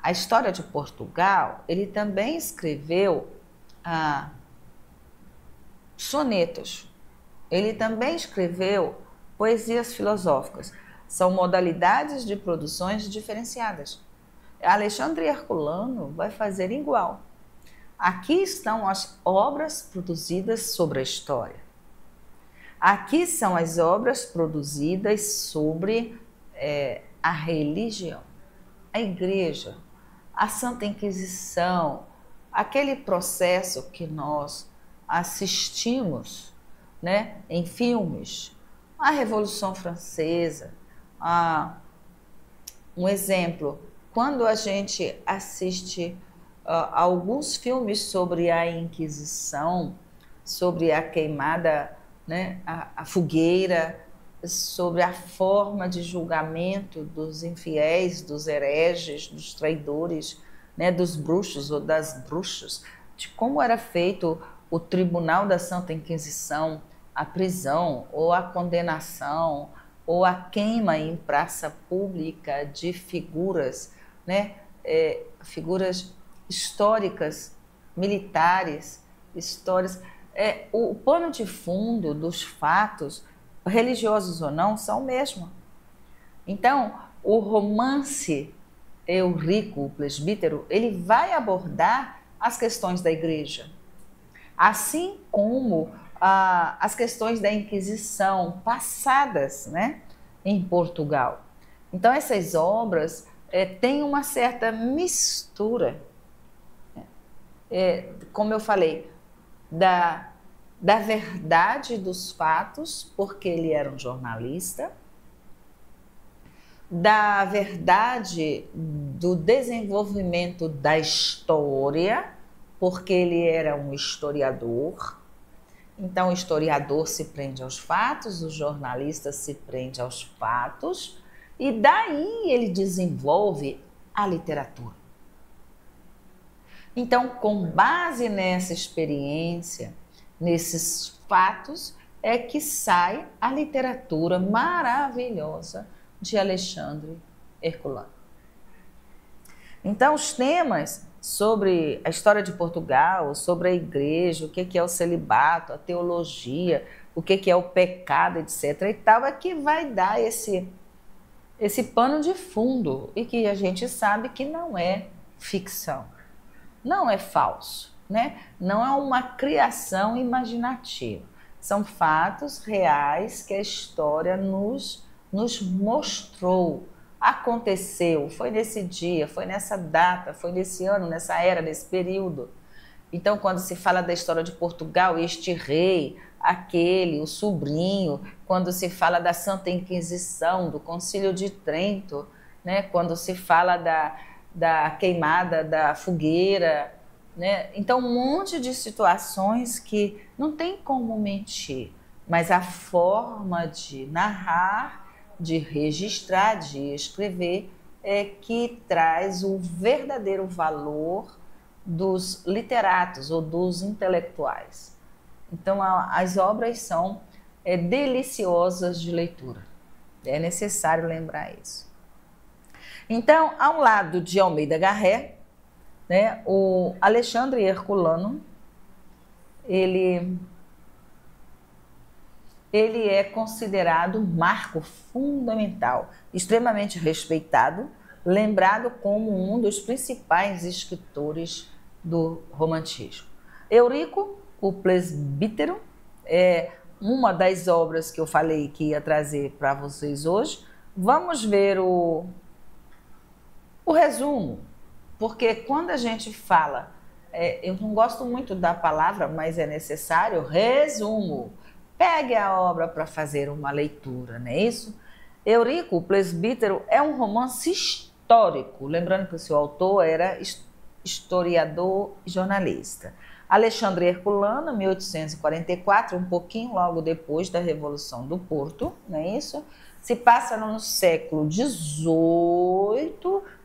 a História de Portugal, ele também escreveu sonetos, ele também escreveu poesias filosóficas. São modalidades de produções diferenciadas. Alexandre Herculano vai fazer igual. Aqui estão as obras produzidas sobre a história. Aqui são as obras produzidas sobre a religião, a igreja, a Santa Inquisição, aquele processo que nós assistimos, né, em filmes, a Revolução Francesa. Um exemplo, quando a gente assiste alguns filmes sobre a Inquisição, sobre a queimada, né, a fogueira, sobre a forma de julgamento dos infiéis, dos hereges, dos traidores, né, dos bruxos ou das bruxas, de como era feito o tribunal da Santa Inquisição, a prisão ou a condenação ou a queima em praça pública de figuras, né, figuras históricas, militares, histórias. O pano de fundo dos fatos, religiosos ou não, são o mesmo. Então, o romance Eurico, o presbítero, ele vai abordar as questões da igreja, assim como as questões da Inquisição passadas, né, em Portugal. Então, essas obras têm uma certa mistura, como eu falei, da verdade dos fatos, porque ele era um jornalista, da verdade do desenvolvimento da história, porque ele era um historiador. Então, o historiador se prende aos fatos, o jornalista se prende aos fatos, e daí ele desenvolve a literatura. Então, com base nessa experiência, nesses fatos, é que sai a literatura maravilhosa de Alexandre Herculano. Então, os temas sobre a história de Portugal, sobre a igreja, o que é o celibato, a teologia, o que é o pecado, etc. e tal, é que vai dar esse pano de fundo e que a gente sabe que não é ficção, não é falso, né? Não é uma criação imaginativa. São fatos reais que a história nos mostrou. Aconteceu, foi nesse dia, foi nessa data, foi nesse ano, nessa era, nesse período. Então, quando se fala da história de Portugal, este rei, aquele, o sobrinho, quando se fala da Santa Inquisição, do Concílio de Trento, né? Quando se fala da queimada da fogueira, né? Então, um monte de situações que não tem como mentir, mas a forma de narrar, de registrar, de escrever, é que traz o verdadeiro valor dos literatos ou dos intelectuais. Então, as obras são deliciosas de leitura. É necessário lembrar isso. Então, ao lado de Almeida Garré, né? O Alexandre Herculano, ele é considerado um marco fundamental, extremamente respeitado, lembrado como um dos principais escritores do romantismo. Eurico, o presbítero, é uma das obras que eu falei que ia trazer para vocês hoje. Vamos ver o resumo, porque quando a gente fala, eu não gosto muito da palavra, mas é necessário, resumo. Pegue a obra para fazer uma leitura, não é isso? Eurico, o presbítero, é um romance histórico, lembrando que o seu autor era historiador e jornalista. Alexandre Herculano, 1844, um pouquinho logo depois da Revolução do Porto, não é isso? Se passa no século XVIII,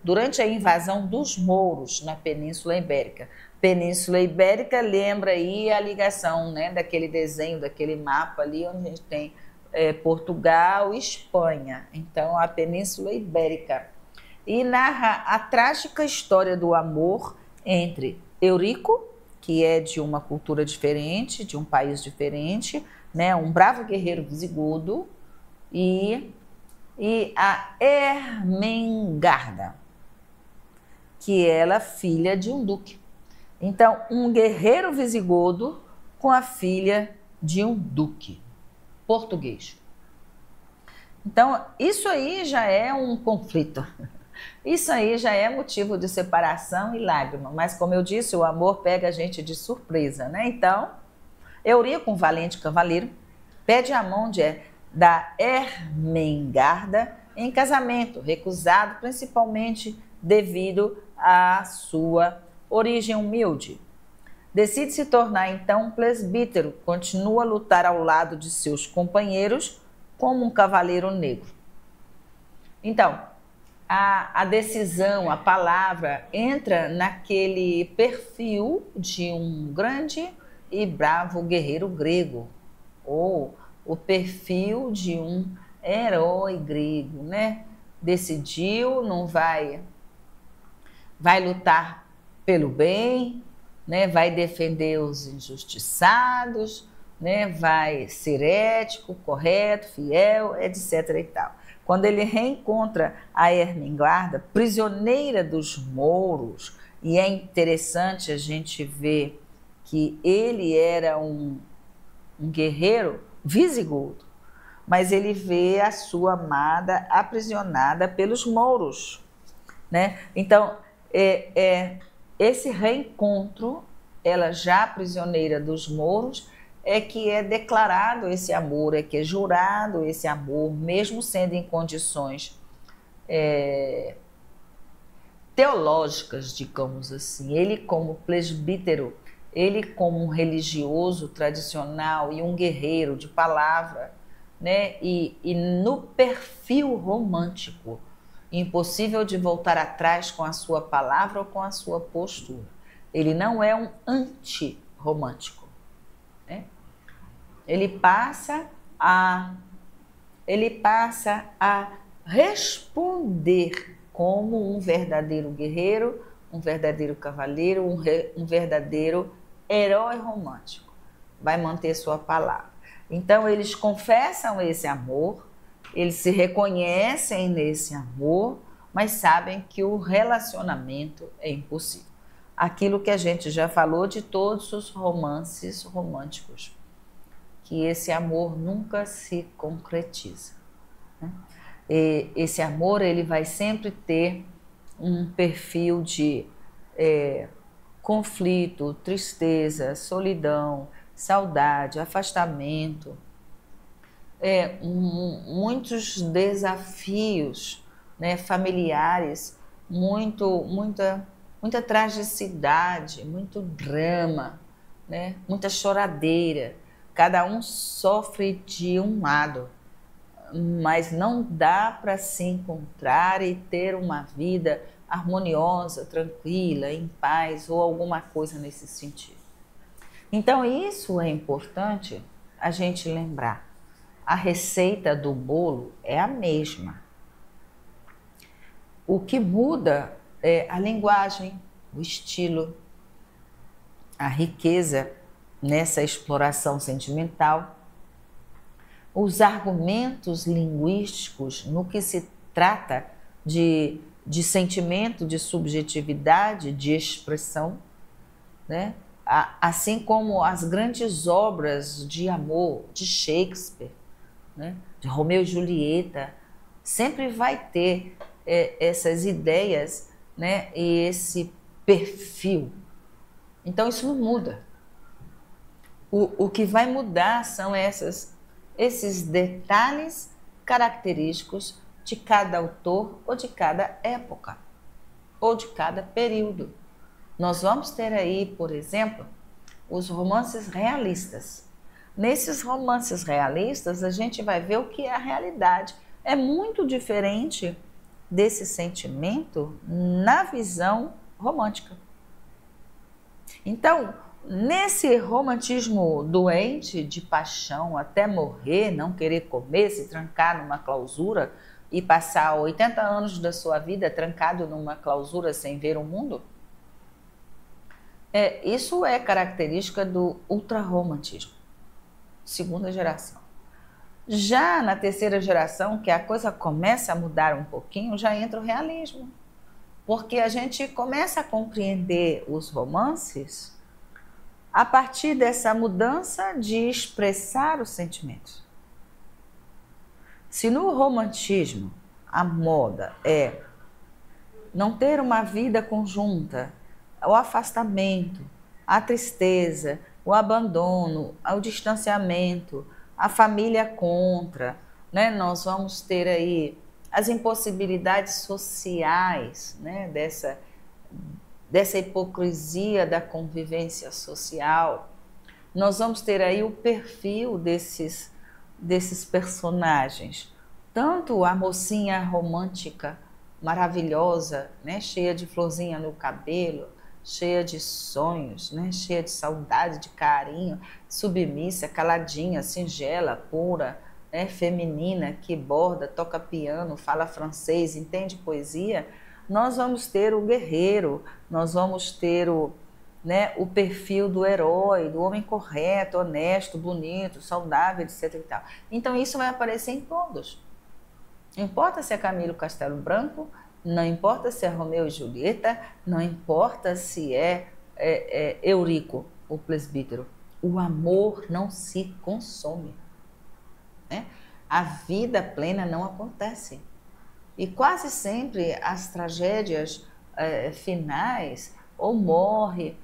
durante a invasão dos mouros na Península Ibérica. Península Ibérica lembra aí a ligação, né, daquele desenho, daquele mapa ali onde a gente tem Portugal e Espanha. Então, a Península Ibérica. E narra a trágica história do amor entre Eurico, que é de uma cultura diferente, de um país diferente, né, um bravo guerreiro visigodo, e a Ermengarda, que ela é filha de um duque. Então, um guerreiro visigodo com a filha de um duque português. Então, isso aí já é um conflito. Isso aí já é motivo de separação e lágrima. Mas, como eu disse, o amor pega a gente de surpresa, né? Então, Eurico, um valente cavaleiro, pede a mão da Ermengarda em casamento, recusado principalmente devido à sua origem humilde. Decide se tornar então um presbítero, continua a lutar ao lado de seus companheiros como um cavaleiro negro. Então, a decisão, a palavra entra naquele perfil de um grande e bravo guerreiro grego, ou o perfil de um herói grego, né? Decidiu, não vai lutar pelo bem, né? Vai defender os injustiçados, né? Vai ser ético, correto, fiel, etc. e tal. Quando ele reencontra a Ermengarda, prisioneira dos mouros, e é interessante a gente ver que ele era um guerreiro visigodo, mas ele vê a sua amada aprisionada pelos mouros, né? Então, esse reencontro, ela já prisioneira dos mouros, é que é declarado esse amor, é que é jurado esse amor, mesmo sendo em condições teológicas, digamos assim. Ele como presbítero, ele como um religioso tradicional e um guerreiro de palavra, né? E no perfil romântico, impossível de voltar atrás com a sua palavra ou com a sua postura. Ele não é um anti-romântico, né? Ele passa a responder como um verdadeiro guerreiro, um verdadeiro cavaleiro, um verdadeiro herói romântico. Vai manter sua palavra. Então, eles confessam esse amor, eles se reconhecem nesse amor, mas sabem que o relacionamento é impossível. Aquilo que a gente já falou de todos os romances românticos, que esse amor nunca se concretiza, né? E esse amor, ele vai sempre ter um perfil de conflito, tristeza, solidão, saudade, afastamento, muitos desafios, né, familiares, muita tragicidade, muito drama, né, muita choradeira. Cada um sofre de um lado, mas não dá para se encontrar e ter uma vida harmoniosa, tranquila, em paz ou alguma coisa nesse sentido. Então, isso é importante a gente lembrar. A receita do bolo é a mesma. O que muda é a linguagem o estilo, a riqueza nessa exploração sentimental, os argumentos linguísticos no que se trata de sentimento, de subjetividade, de expressão, né? Assim como as grandes obras de amor de Shakespeare, né? De Romeu e Julieta, sempre vai ter essas ideias, né? E esse perfil. Então isso não muda. O que vai mudar são esses detalhes característicos de cada autor ou de cada época ou de cada período. Nós vamos ter aí, por exemplo, os romances realistas. Nesses romances realistas, a gente vai ver o que é a realidade. É muito diferente desse sentimento na visão romântica. Então, nesse romantismo doente, de paixão até morrer, não querer comer, se trancar numa clausura e passar 80 anos da sua vida trancado numa clausura sem ver o mundo, isso é característica do ultrarromantismo, segunda geração. Já na terceira geração, que a coisa começa a mudar um pouquinho, já entra o realismo. Porque a gente começa a compreender os romances a partir dessa mudança de expressar os sentimentos. Se no romantismo a moda é não ter uma vida conjunta, o afastamento, a tristeza, o abandono, o distanciamento, a família contra, né? Nós vamos ter aí as impossibilidades sociais, né? Dessa hipocrisia da convivência social. Nós vamos ter aí o perfil desses personagens, tanto a mocinha romântica maravilhosa, né? Cheia de florzinha no cabelo, cheia de sonhos, né? Cheia de saudade, de carinho, submissa, caladinha, singela, pura, né? Feminina, que borda, toca piano, fala francês, entende poesia. Nós vamos ter o guerreiro, nós vamos ter o perfil do herói, do homem correto, honesto, bonito, saudável, etc. E tal. Então isso vai aparecer em todos. Não importa se é Camilo Castelo Branco, não importa se é Romeu e Julieta, não importa se é Eurico, o presbítero. O amor não se consome, né? A vida plena não acontece. E quase sempre as tragédias finais, ou morre,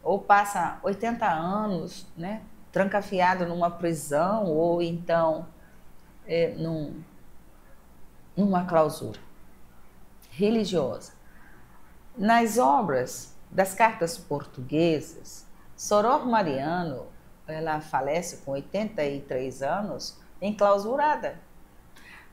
ou passa 80 anos, né, trancafiado numa prisão, ou então numa clausura religiosa. Nas obras das cartas portuguesas, Soror Mariano, ela falece com 83 anos, enclausurada.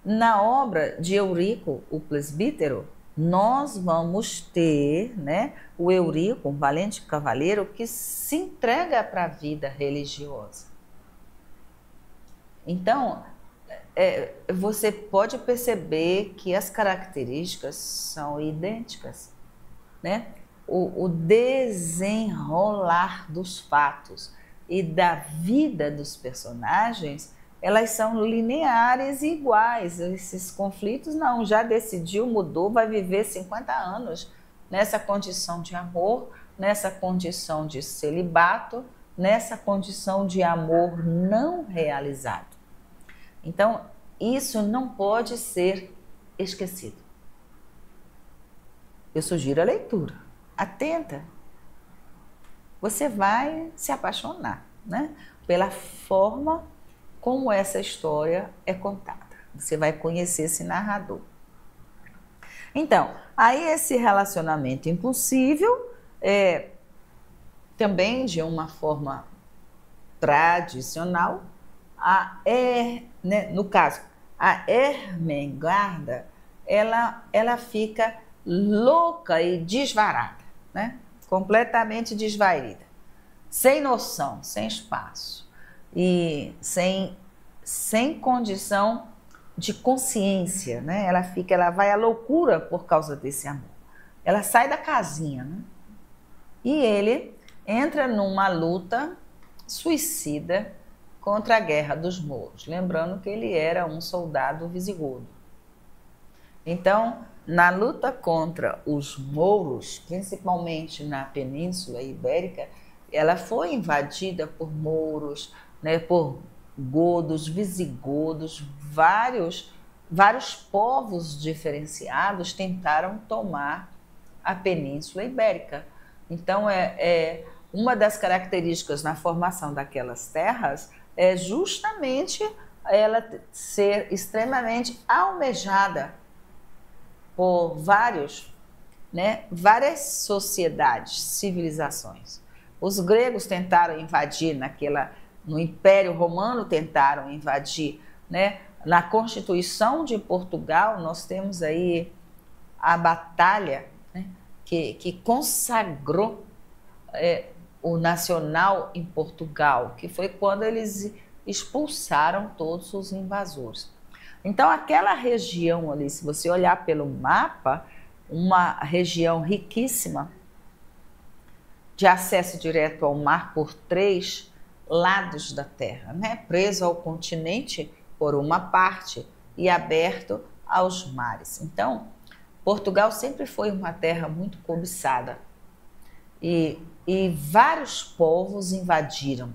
Na obra de Eurico, o presbítero, nós vamos ter, né, o Eurico, um valente cavaleiro que se entrega para a vida religiosa. Então, você pode perceber que as características são idênticas, né? O desenrolar dos fatos e da vida dos personagens, elas são lineares e iguais. Esses conflitos não, já decidiu, mudou, vai viver 50 anos nessa condição de amor, nessa condição de celibato, nessa condição de amor não realizado. Então, isso não pode ser esquecido. Eu sugiro a leitura, atenta. Você vai se apaixonar, né, pela forma como essa história é contada. Você vai conhecer esse narrador. Então, aí esse relacionamento impossível também de uma forma tradicional, no caso, a Ermengarda, ela fica louca e desvarada, né? Completamente desvaída, sem noção, sem espaço e sem condição de consciência, né? Ela vai à loucura por causa desse amor. Ela sai da casinha, né? E ele entra numa luta suicida contra a Guerra dos Mouros, lembrando que ele era um soldado visigodo. Então, na luta contra os mouros, principalmente na Península Ibérica, ela foi invadida por mouros, né, por godos, visigodos, vários povos diferenciados tentaram tomar a Península Ibérica. Então, uma das características na formação daquelas terras é justamente ela ser extremamente almejada por várias sociedades, civilizações. Os gregos tentaram invadir no Império Romano tentaram invadir, né? Na Constituição de Portugal nós temos aí a batalha, né, que consagrou o nacional em Portugal, que foi quando eles expulsaram todos os invasores. Então, aquela região ali, se você olhar pelo mapa, uma região riquíssima, de acesso direto ao mar por 3 lados da terra, né? Preso ao continente por uma parte e aberto aos mares. Então, Portugal sempre foi uma terra muito cobiçada e vários povos invadiram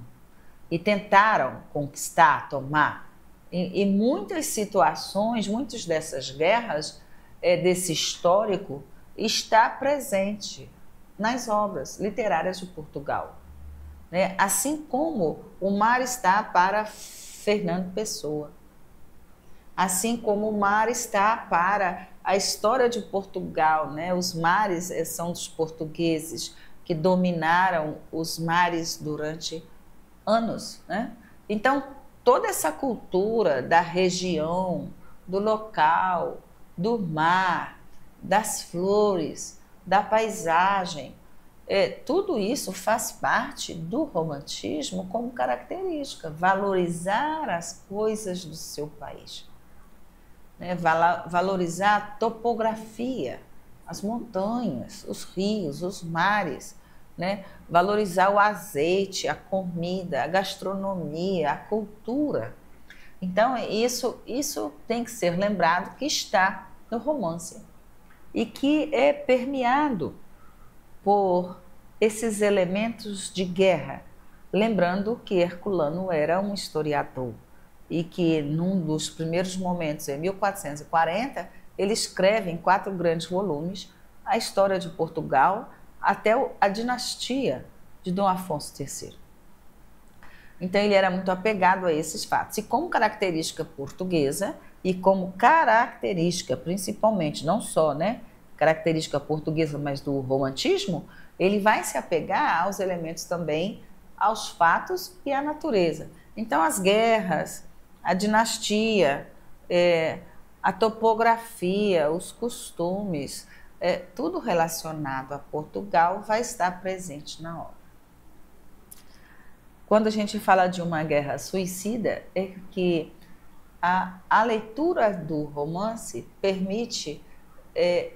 e tentaram conquistar, tomar. Em muitas situações, muitas dessas guerras, desse histórico, está presente nas obras literárias de Portugal, né? Assim como o mar está para Fernando Pessoa, assim como o mar está para a história de Portugal, né? Os mares são dos portugueses que dominaram os mares durante anos, né? Então, toda essa cultura da região, do local, do mar, das flores, da paisagem, tudo isso faz parte do romantismo como característica, valorizar as coisas do seu país, né? Valorizar a topografia, as montanhas, os rios, os mares, né? Valorizar o azeite, a comida, a gastronomia, a cultura. Então, isso tem que ser lembrado que está no romance e que é permeado por esses elementos de guerra. Lembrando que Herculano era um historiador e que, num dos primeiros momentos, em 1440, ele escreve em 4 grandes volumes a história de Portugal até a dinastia de Dom Afonso III. Então, ele era muito apegado a esses fatos. E como característica portuguesa, e como característica, principalmente, não só, né, característica portuguesa, mas do romantismo, ele vai se apegar aos elementos também, aos fatos e à natureza. Então, as guerras, a dinastia, a topografia, os costumes, tudo relacionado a Portugal vai estar presente na obra. Quando a gente fala de uma guerra suicida, é que a leitura do romance permite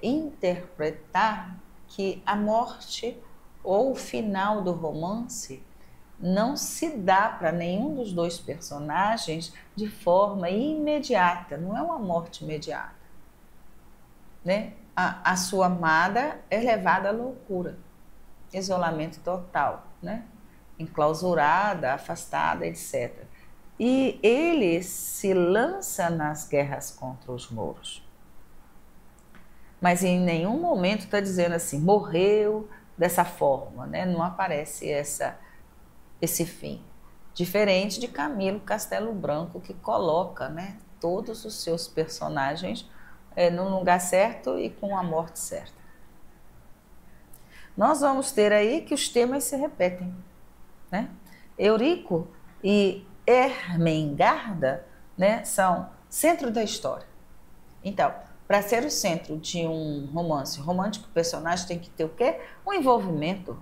interpretar que a morte ou o final do romance não se dá para nenhum dos 2 personagens de forma imediata, não é uma morte imediata, né? A sua amada é levada à loucura, isolamento total, né? Enclausurada, afastada, etc. E ele se lança nas guerras contra os mouros. Mas em nenhum momento está dizendo assim, morreu dessa forma, né? Não aparece esse fim. Diferente de Camilo Castelo Branco, que coloca, né, todos os seus personagens no lugar certo e com a morte certa. Nós vamos ter aí que os temas se repetem, né? Eurico e Ermengarda, né, são centro da história. Então, para ser o centro de um romance romântico, o personagem tem que ter o quê? Um envolvimento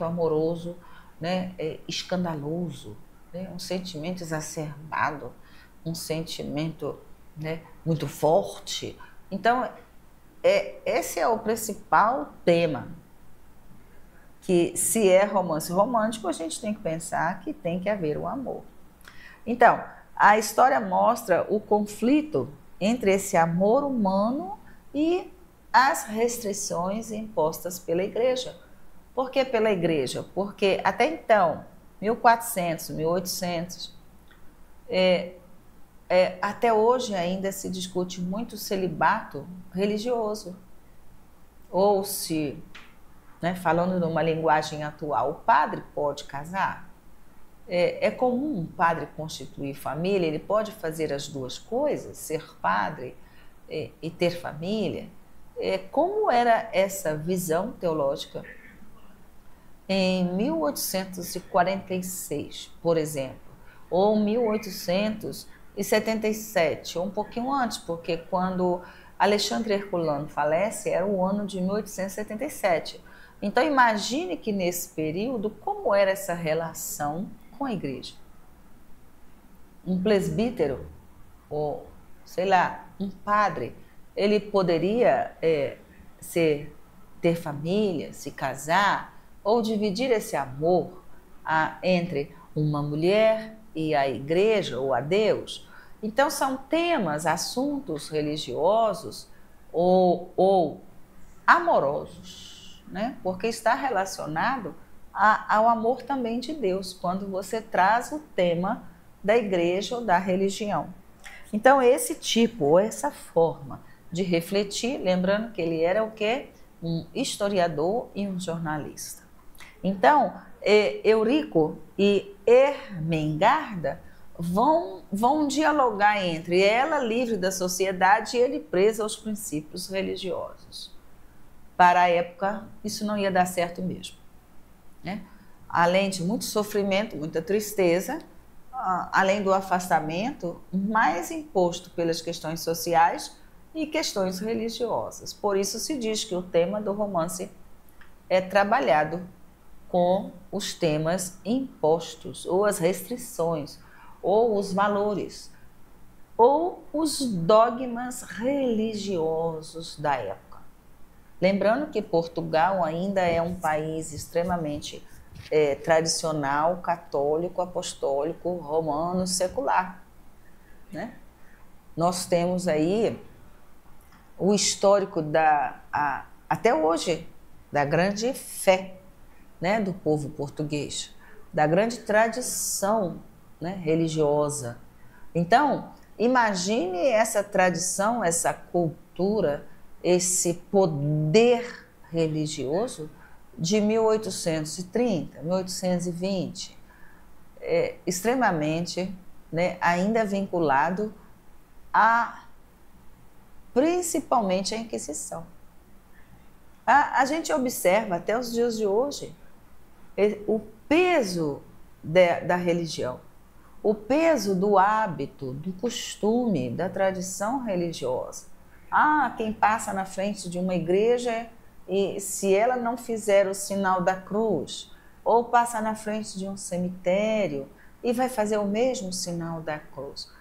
amoroso, né, escandaloso, né, um sentimento exacerbado, um sentimento, né, muito forte. Então, esse é o principal tema. que se é romance romântico, a gente tem que pensar que tem que haver o amor. Então, a história mostra o conflito entre esse amor humano e as restrições impostas pela igreja. Por que pela igreja? Porque até então, 1400, 1800, até hoje ainda se discute muito o celibato religioso. Ou se, né, falando numa linguagem atual, o padre pode casar? É comum um padre constituir família? Ele pode fazer as duas coisas, ser padre e ter família? Como era essa visão teológica? Em 1846, por exemplo, ou 1877, ou um pouquinho antes, porque quando Alexandre Herculano falece era o ano de 1877. Então imagine que nesse período, como era essa relação com a igreja? Um presbítero, ou sei lá, um padre, ele poderia ter família, se casar, ou dividir esse amor entre uma mulher e a igreja ou a Deus. Então são temas, assuntos religiosos ou amorosos, né? Porque está relacionado ao amor também de Deus, quando você traz o tema da igreja ou da religião. Então esse tipo, ou essa forma de refletir, lembrando que ele era o quê? Um historiador e um jornalista. Então, Eurico e Ermengarda vão dialogar entre ela livre da sociedade e ele preso aos princípios religiosos. Para a época, isso não ia dar certo mesmo, né? Além de muito sofrimento, muita tristeza, além do afastamento, mais imposto pelas questões sociais e questões religiosas. Por isso se diz que o tema do romance é trabalhado com os temas impostos, ou as restrições, ou os valores, ou os dogmas religiosos da época. Lembrando que Portugal ainda é um país extremamente tradicional, católico, apostólico, romano, secular, né? Nós temos aí o histórico até hoje, da grande fé, né, do povo português, da grande tradição, né, religiosa. Então, imagine essa tradição, essa cultura, esse poder religioso de 1830, 1820, extremamente, né, ainda vinculado principalmente à Inquisição. A gente observa até os dias de hoje o peso da religião, o peso do hábito, do costume, da tradição religiosa. Quem passa na frente de uma igreja e se ela não fizer o sinal da cruz, ou passa na frente de um cemitério e vai fazer o mesmo sinal da cruz.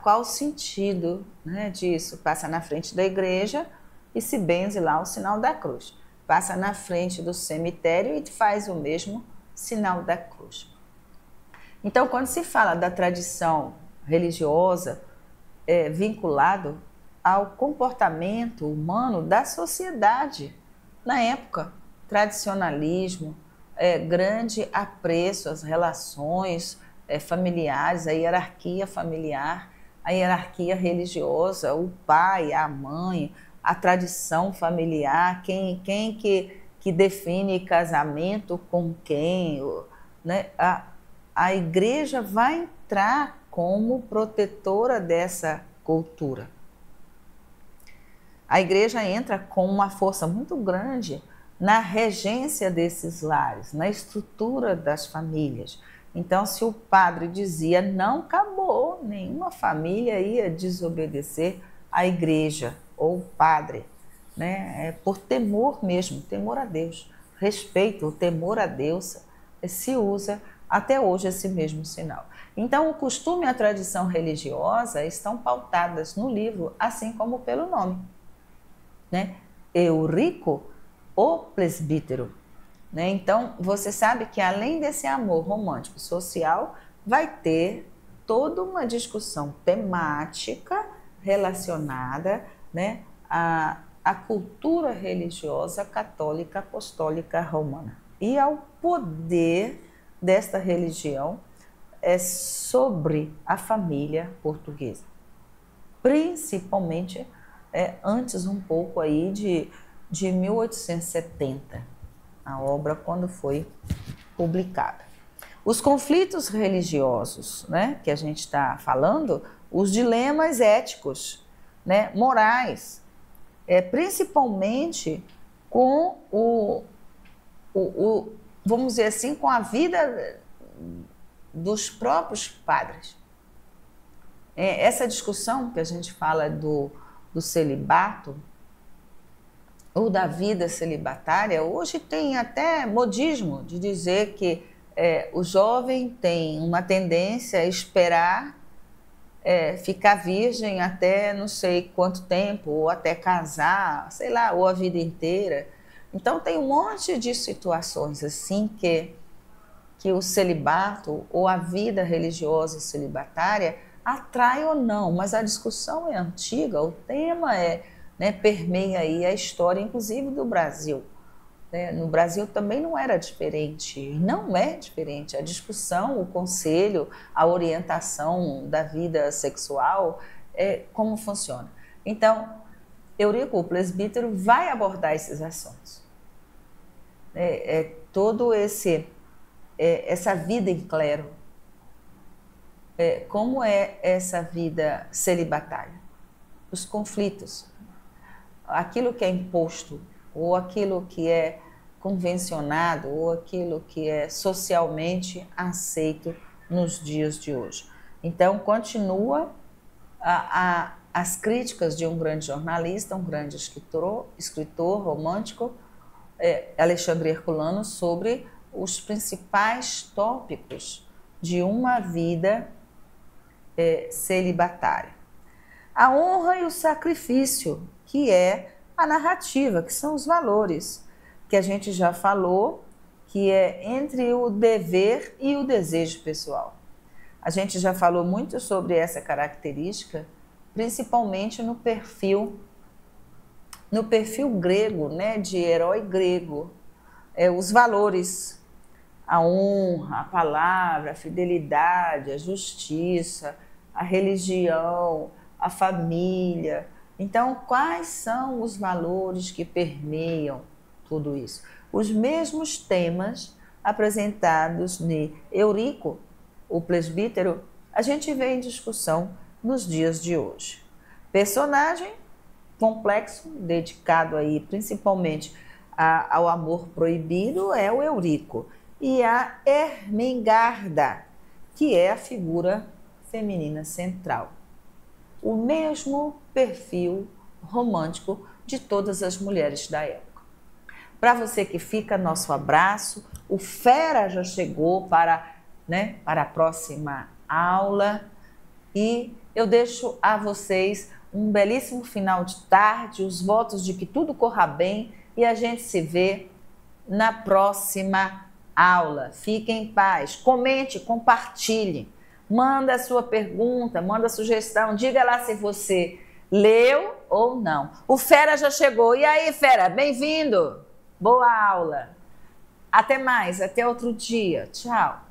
Qual o sentido, né, disso? Passa na frente da igreja e se benze lá o sinal da cruz. Passa na frente do cemitério e faz o mesmo sinal da cruz. Então, quando se fala da tradição religiosa vinculado ao comportamento humano da sociedade na época, tradicionalismo, grande apreço às relações familiares, a hierarquia familiar, a hierarquia religiosa, o pai, a mãe, a tradição familiar, quem que define casamento com quem, né? A igreja vai entrar como protetora dessa cultura. A igreja entra com uma força muito grande na regência desses lares, na estrutura das famílias. Então, se o padre dizia não, acabou, nenhuma família ia desobedecer à igreja ou o padre, né? Por temor mesmo, temor a Deus, respeito, o temor a Deus se usa até hoje esse mesmo sinal. Então, o costume e a tradição religiosa estão pautadas no livro, assim como pelo nome, né? Eurico, o presbítero. né? Então, você sabe que além desse amor romântico social, vai ter toda uma discussão temática relacionada, né, à cultura religiosa católica apostólica romana e ao poder desta religião sobre a família portuguesa, principalmente antes um pouco aí de 1870, a obra quando foi publicada. Os conflitos religiosos, né, que a gente está falando, os dilemas éticos, né, morais, principalmente com vamos dizer assim, com a vida dos próprios padres. Essa discussão que a gente fala do celibato ou da vida celibatária, hoje tem até modismo de dizer que o jovem tem uma tendência a esperar ficar virgem até não sei quanto tempo, ou até casar, sei lá, ou a vida inteira. Então tem um monte de situações assim que o celibato ou a vida religiosa celibatária atrai ou não, mas a discussão é antiga, o tema permeia aí a história, inclusive do Brasil. No Brasil também não era diferente, não é diferente. A discussão, o conselho, a orientação da vida sexual, como funciona. Então, Eurico, o presbítero, vai abordar esses assuntos. Todo essa vida em clero, como é essa vida celibatária, os conflitos, aquilo que é imposto, ou aquilo que é convencionado, ou aquilo que é socialmente aceito nos dias de hoje. Então, continua as críticas de um grande jornalista, um grande escritor romântico, Alexandre Herculano, sobre os principais tópicos de uma vida celibatária. A honra e o sacrifício, que é a narrativa, que são os valores, que a gente já falou, que é entre o dever e o desejo pessoal. A gente já falou muito sobre essa característica, principalmente no perfil grego, né, de herói grego. Os valores, a honra, a palavra, a fidelidade, a justiça, a religião, a família. Então, quais são os valores que permeiam tudo isso? Os mesmos temas apresentados em Eurico, o presbítero, a gente vê em discussão nos dias de hoje. Personagem complexo, dedicado aí principalmente ao amor proibido, é o Eurico. E a Ermengarda, que é a figura feminina central. O mesmo perfil romântico de todas as mulheres da época. Para você que fica, nosso abraço. O Fera já chegou para a próxima aula e eu deixo a vocês um belíssimo final de tarde, os votos de que tudo corra bem e a gente se vê na próxima aula. Fique em paz, comente, compartilhe. Manda a sua pergunta, manda a sugestão, diga lá se você leu ou não. O Fera já chegou. E aí, Fera, bem-vindo. Boa aula. Até mais, até outro dia. Tchau.